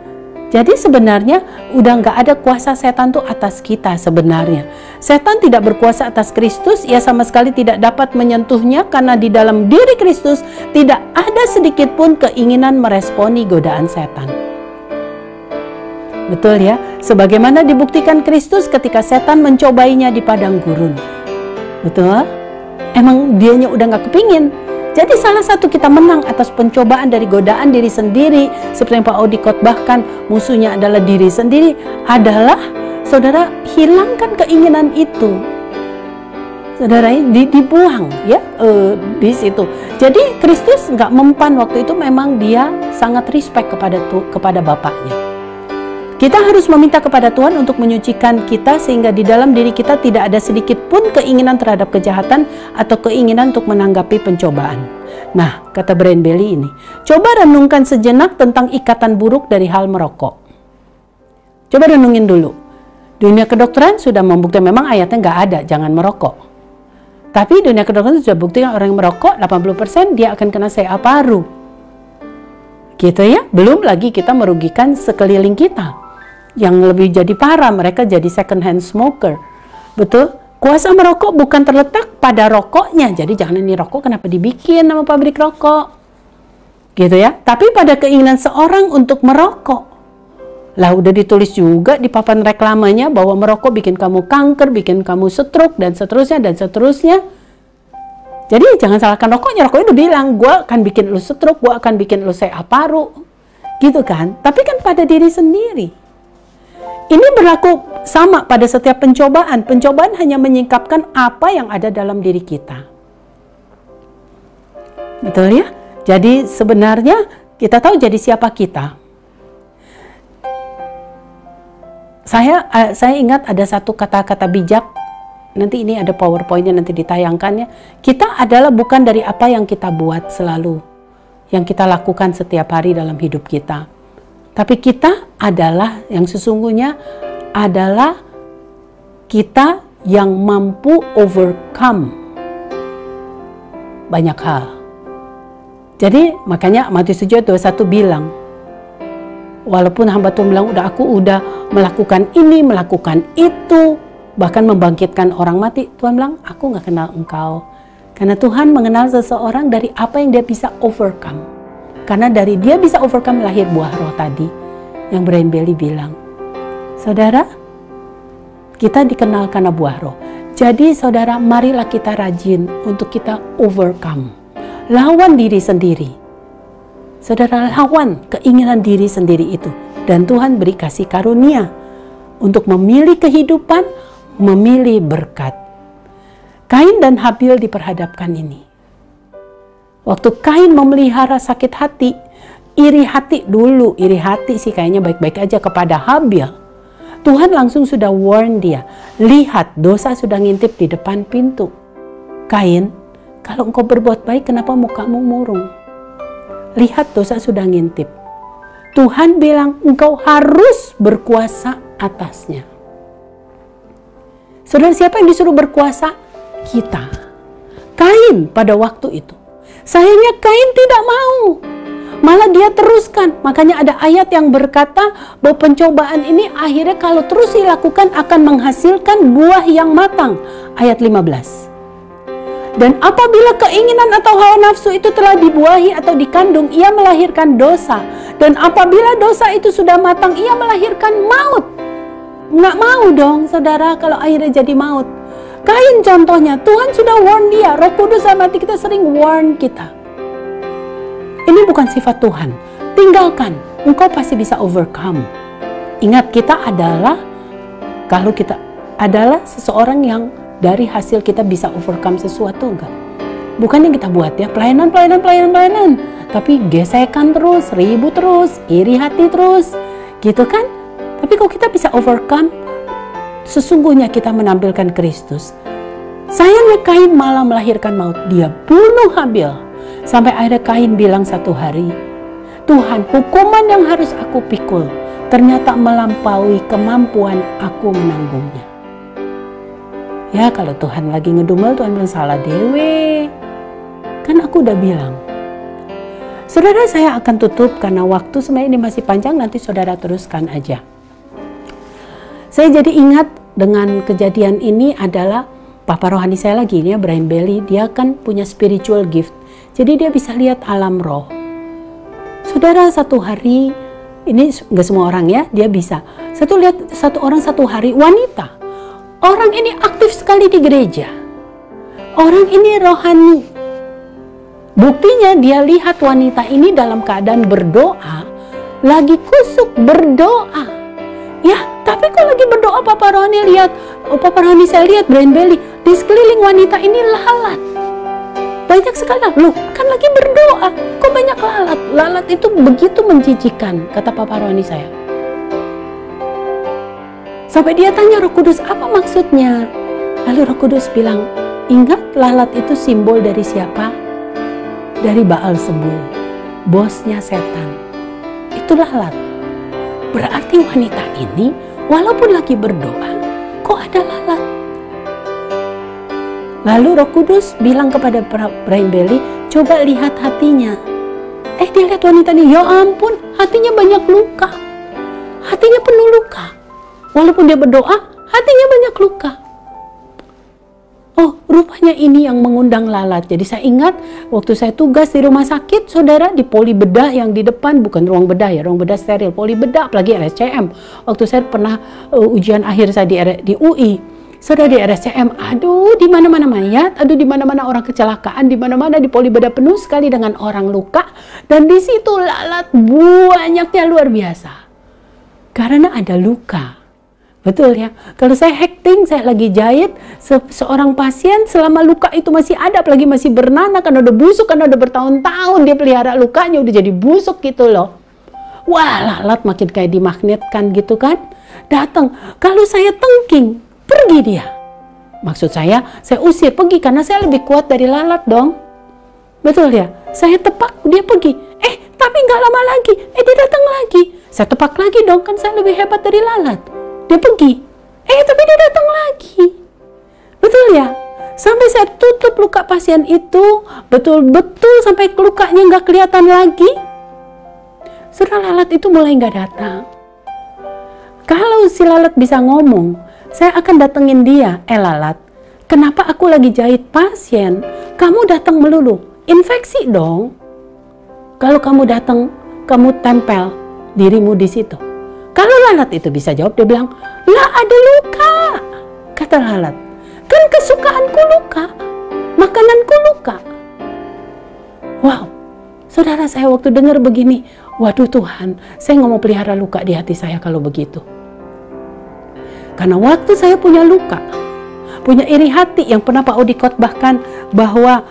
Jadi sebenarnya udah nggak ada kuasa setan tuh atas kita sebenarnya. Setan tidak berkuasa atas Kristus, ia sama sekali tidak dapat menyentuhnya karena di dalam diri Kristus tidak ada sedikit pun keinginan meresponi godaan setan. Betul ya? Sebagaimana dibuktikan Kristus ketika setan mencobainya di padang gurun. Betul? Emang dianya udah nggak kepingin. Jadi salah satu kita menang atas pencobaan dari godaan diri sendiri, seperti yang Pak Odi khotbahkan, musuhnya adalah diri sendiri, adalah saudara hilangkan keinginan itu. Saudara dibuang ya di situ. Jadi Kristus nggak mempan waktu itu, memang dia sangat respect kepada bapaknya. Kita harus meminta kepada Tuhan untuk menyucikan kita sehingga di dalam diri kita tidak ada sedikit pun keinginan terhadap kejahatan atau keinginan untuk menanggapi pencobaan. Nah, kata Brian Bailey ini, coba renungkan sejenak tentang ikatan buruk dari hal merokok. Coba renungin dulu. Dunia kedokteran sudah membuktikan, memang ayatnya nggak ada, jangan merokok. Tapi dunia kedokteran sudah buktikan orang yang merokok 80% dia akan kena CA paru. Gitu ya, belum lagi kita merugikan sekeliling kita. Yang lebih jadi parah, mereka jadi second hand smoker. Betul? Kuasa merokok bukan terletak pada rokoknya. Jadi jangan ini rokok kenapa dibikin nama pabrik rokok. Gitu ya. Tapi pada keinginan seorang untuk merokok. Lah udah ditulis juga di papan reklamanya bahwa merokok bikin kamu kanker, bikin kamu stroke, dan seterusnya, dan seterusnya. Jadi jangan salahkan rokoknya. Rokoknya udah bilang, gue akan bikin lu stroke, gue akan bikin lu CA paru. Gitu kan. Tapi kan pada diri sendiri. Ini berlaku sama pada setiap pencobaan. Pencobaan hanya menyingkapkan apa yang ada dalam diri kita. Betul ya? Jadi sebenarnya kita tahu jadi siapa kita. Saya ingat ada satu kata-kata bijak. Nanti ini ada PowerPoint-nya nanti ditayangkannya. Kita adalah bukan dari apa yang kita buat selalu. Yang kita lakukan setiap hari dalam hidup kita. Tapi kita adalah yang sesungguhnya adalah kita yang mampu overcome banyak hal. Jadi makanya Matius 7:21 bilang, walaupun hamba Tuhan bilang aku udah melakukan ini, melakukan itu, bahkan membangkitkan orang mati, Tuhan bilang aku gak kenal engkau. Karena Tuhan mengenal seseorang dari apa yang dia bisa overcome. Karena dari dia bisa overcome lahir buah roh tadi yang Brian Bailey bilang. Saudara, kita dikenal karena buah roh. Jadi saudara, marilah kita rajin untuk kita overcome. Lawan diri sendiri. Saudara, lawan keinginan diri sendiri itu. Dan Tuhan beri kasih karunia untuk memilih kehidupan, memilih berkat. Kain dan Habil diperhadapkan ini. Waktu Kain memelihara sakit hati, iri hati dulu, iri hati sih kayaknya baik-baik aja kepada Habil. Tuhan langsung sudah warn dia, lihat dosa sudah ngintip di depan pintu. Kain, kalau engkau berbuat baik kenapa mukamu murung? Lihat dosa sudah ngintip. Tuhan bilang engkau harus berkuasa atasnya. Saudara, siapa yang disuruh berkuasa? Kita. Kain pada waktu itu. Sayangnya Kain tidak mau. Malah dia teruskan. Makanya ada ayat yang berkata bahwa pencobaan ini akhirnya kalau terus dilakukan akan menghasilkan buah yang matang. Ayat 15. Dan apabila keinginan atau hawa nafsu itu telah dibuahi atau dikandung, ia melahirkan dosa. Dan apabila dosa itu sudah matang, ia melahirkan maut. Nggak mau dong saudara kalau akhirnya jadi maut. Kain contohnya, Tuhan sudah warn dia. Roh Kudus sama hati kita sering warn kita. Ini bukan sifat Tuhan. Tinggalkan, engkau pasti bisa overcome. Ingat, kita adalah, kalau kita adalah seseorang yang dari hasil kita bisa overcome sesuatu, enggak? Bukan yang kita buat ya, pelayanan. Tapi gesekan terus, ribut terus, iri hati terus, gitu kan? Tapi kalau kita bisa overcome, sesungguhnya kita menampilkan Kristus. Sayangnya Kain malah melahirkan maut. Dia bunuh Habil. Sampai akhirnya Kain bilang satu hari, Tuhan, hukuman yang harus aku pikul ternyata melampaui kemampuan aku menanggungnya. Ya kalau Tuhan lagi ngedumel, Tuhan bilang salah dewe. Kan aku udah bilang. Saudara, saya akan tutup karena waktu sebenarnya ini masih panjang, nanti saudara teruskan aja. Saya jadi ingat dengan kejadian ini adalah papa rohani saya lagi, ini ya, Brian Bailey. Dia kan punya spiritual gift. Jadi dia bisa lihat alam roh. Saudara, satu hari, ini nggak semua orang ya, dia bisa. Satu orang satu hari, wanita. Orang ini aktif sekali di gereja. Orang ini rohani. Buktinya dia lihat wanita ini dalam keadaan berdoa, lagi kusuk berdoa. Ya, tapi kok lagi berdoa Papa Rohani lihat, Papa Rohani saya lihat Brian Bailey, di sekeliling wanita ini lalat. Banyak sekali, loh kan lagi berdoa, kok banyak lalat? Lalat itu begitu menjijikan, kata Papa Rohani saya. Sampai dia tanya Roh Kudus, apa maksudnya? Lalu Roh Kudus bilang, ingat lalat itu simbol dari siapa? Dari Baalzebul, bosnya setan. Itu lalat. Berarti wanita ini walaupun lagi berdoa, kok ada lalat? Lalu Roh Kudus bilang kepada Brian Bailey, coba lihat hatinya. Dia lihat wanita ini, ya ampun, hatinya banyak luka. Hatinya penuh luka. Walaupun dia berdoa, hatinya banyak luka. Oh, rupanya ini yang mengundang lalat. Jadi saya ingat waktu saya tugas di rumah sakit, saudara, di poli bedah yang di depan, bukan ruang bedah ya, ruang bedah steril, poli bedah, apalagi RSCM. Waktu saya pernah ujian akhir saya di UI, saudara, di RSCM, aduh di mana-mana mayat, aduh di mana-mana orang kecelakaan, di mana-mana di poli bedah penuh sekali dengan orang luka, dan di situ lalat banyaknya luar biasa. Karena ada luka. Betul ya, kalau saya hekting, saya lagi jahit seorang pasien, selama luka itu masih ada, apalagi masih bernanah, karena udah busuk, karena udah bertahun-tahun dia pelihara lukanya, udah jadi busuk gitu loh. Wah, lalat makin kayak dimagnetkan gitu kan, datang. Kalau saya tengking, pergi dia. Maksud saya usir, pergi, karena saya lebih kuat dari lalat dong. Betul ya, saya tepak, dia pergi. Tapi nggak lama lagi, dia datang lagi. Saya tepak lagi dong, kan saya lebih hebat dari lalat. Dia pergi, tapi dia datang lagi. Betul ya? Sampai saya tutup luka pasien itu, betul-betul sampai lukanya nggak kelihatan lagi. Saudara, lalat itu mulai nggak datang. Kalau si lalat bisa ngomong, saya akan datengin dia. Lalat, kenapa aku lagi jahit pasien, kamu datang melulu? Infeksi dong. Kalau kamu datang, kamu tempel dirimu di situ. Kalau lalat itu bisa jawab, dia bilang, lah ada luka. Kata lalat, kan kesukaanku luka, makananku luka. Wow, saudara, saya waktu dengar begini, waduh Tuhan, saya nggak mau pelihara luka di hati saya kalau begitu. Karena waktu saya punya luka, punya iri hati yang pernah Pak Odi khotbahkan bahwa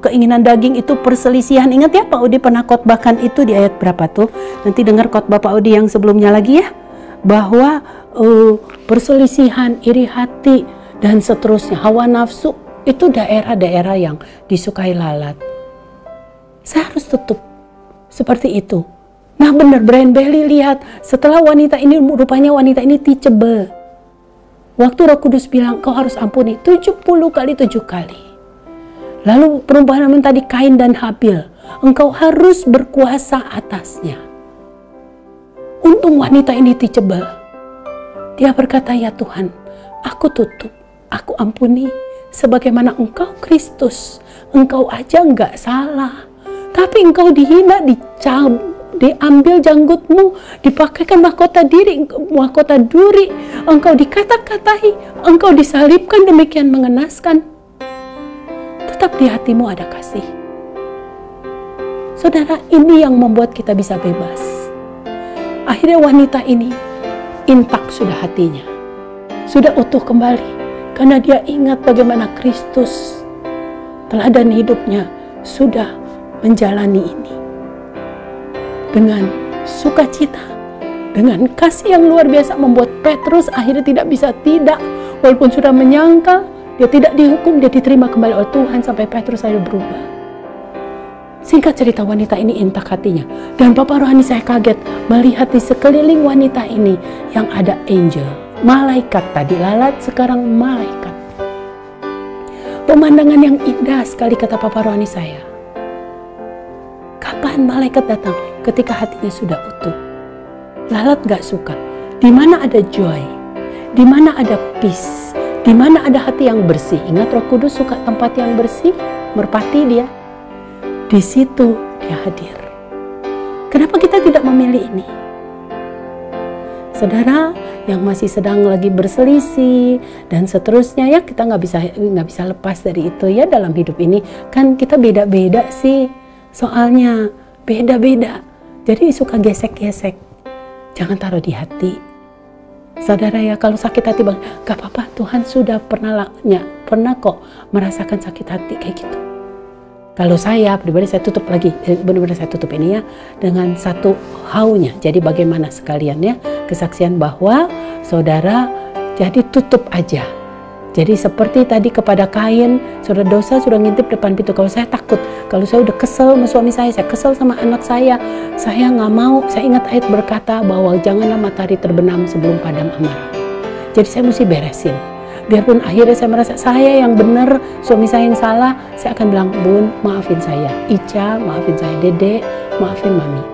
keinginan daging itu perselisihan. Ingat ya, Pak Odi pernah khotbahkan itu di ayat berapa tuh? Nanti dengar khotbah Pak Odi yang sebelumnya lagi ya. Bahwa perselisihan, iri hati, dan seterusnya, hawa nafsu, itu daerah-daerah yang disukai lalat. Saya harus tutup seperti itu. Nah benar, Brian Bailey lihat setelah wanita ini, rupanya wanita ini teachable. Waktu Roh Kudus bilang, kau harus ampuni 70 kali 7 kali. Lalu perumpamaan tadi Kain dan Habil, engkau harus berkuasa atasnya. Untung wanita ini teachable. Dia berkata, ya Tuhan, aku tutup, aku ampuni. Sebagaimana engkau Kristus, engkau aja enggak salah. Tapi engkau dihina, diambil janggutmu, dipakaikan mahkota duri, engkau dikata-katai, engkau disalibkan, demikian mengenaskan. Tetap di hatimu ada kasih. Saudara, ini yang membuat kita bisa bebas. Akhirnya wanita ini intak sudah hatinya, sudah utuh kembali, karena dia ingat bagaimana Kristus teladan hidupnya sudah menjalani ini dengan sukacita, dengan kasih yang luar biasa, membuat Petrus akhirnya tidak bisa tidak, walaupun sudah menyangka dia tidak dihukum, dia diterima kembali oleh Tuhan sampai Petrus akhirnya berubah. Singkat cerita, wanita ini intak hatinya, dan Bapak Rohani saya kaget melihat di sekeliling wanita ini yang ada angel, malaikat. Tadi lalat, sekarang malaikat. Pemandangan yang indah sekali, kata Bapak Rohani saya. Kapan malaikat datang? Ketika hatinya sudah utuh. Lalat gak suka. Di mana ada joy, di mana ada peace, di mana ada hati yang bersih. Ingat, Roh Kudus suka tempat yang bersih, merpati dia. Di situ dia hadir. Kenapa kita tidak memilih ini? Saudara yang masih sedang lagi berselisih dan seterusnya, ya kita nggak bisa lepas dari itu ya dalam hidup ini. Kan kita beda-beda sih, soalnya beda-beda. Jadi suka gesek-gesek. Jangan taruh di hati. Saudara ya, kalau sakit hati bang, gak apa-apa, Tuhan sudah pernah kok merasakan sakit hati kayak gitu. Kalau saya pribadi, saya tutup lagi, benar-benar saya tutup ini ya dengan satu haunya. Jadi bagaimana sekalian ya, kesaksian bahwa saudara jadi tutup aja. Jadi seperti tadi kepada Kain, saudara dosa sudah ngintip depan pintu. Kalau saya takut, kalau saya udah kesel sama suami saya kesel sama anak saya nggak mau. Saya ingat ayat berkata bahwa janganlah matahari terbenam sebelum padam amarah. Jadi saya mesti beresin. Biarpun akhirnya saya merasa saya yang benar, suami saya yang salah, saya akan bilang, Bun, maafin saya. Ica, maafin saya. Dede, maafin Mami.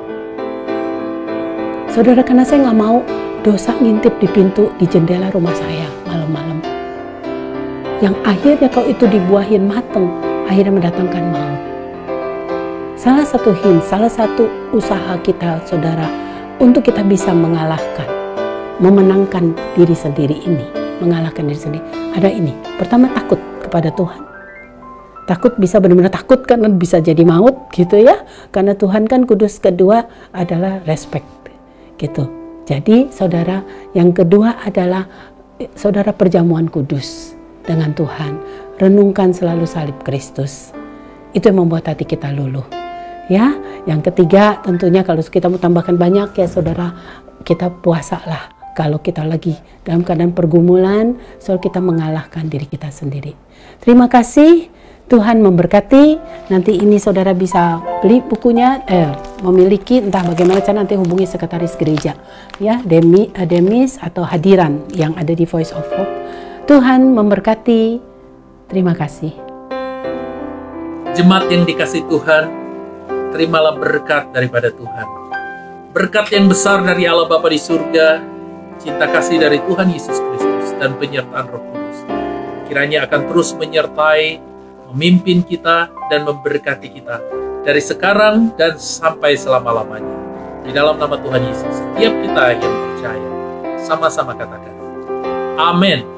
Saudara, karena saya nggak mau dosa ngintip di pintu, di jendela rumah saya malam-malam. Yang akhirnya kalau itu dibuahin mateng, akhirnya mendatangkan maut. Salah satu hint, salah satu usaha kita, saudara, untuk kita bisa mengalahkan, memenangkan diri sendiri ini, mengalahkan diri sendiri, ada ini. Pertama, takut kepada Tuhan. Takut bisa benar-benar takut karena bisa jadi maut gitu ya. Karena Tuhan kan kudus. Kedua adalah respect gitu. Jadi saudara, yang kedua adalah saudara perjamuan kudus dengan Tuhan. Renungkan selalu salib Kristus. Itu yang membuat hati kita luluh. Ya, yang ketiga tentunya kalau kita mau tambahkan banyak ya saudara, kita puasalah. Kalau kita lagi dalam keadaan pergumulan, soal kita mengalahkan diri kita sendiri. Terima kasih, Tuhan memberkati. Nanti ini saudara bisa beli bukunya, memiliki entah bagaimana cara, nanti hubungi sekretaris gereja, ya, Demis atau Hadiran yang ada di Voice of Hope. Tuhan memberkati. Terima kasih. Jemaat yang dikasihi Tuhan, terimalah berkat daripada Tuhan. Berkat yang besar dari Allah Bapa di surga, cinta kasih dari Tuhan Yesus Kristus, dan penyertaan Roh Kudus kiranya akan terus menyertai, memimpin kita, dan memberkati kita dari sekarang dan sampai selama-lamanya. Di dalam nama Tuhan Yesus, setiap kita yang percaya sama-sama katakan amin.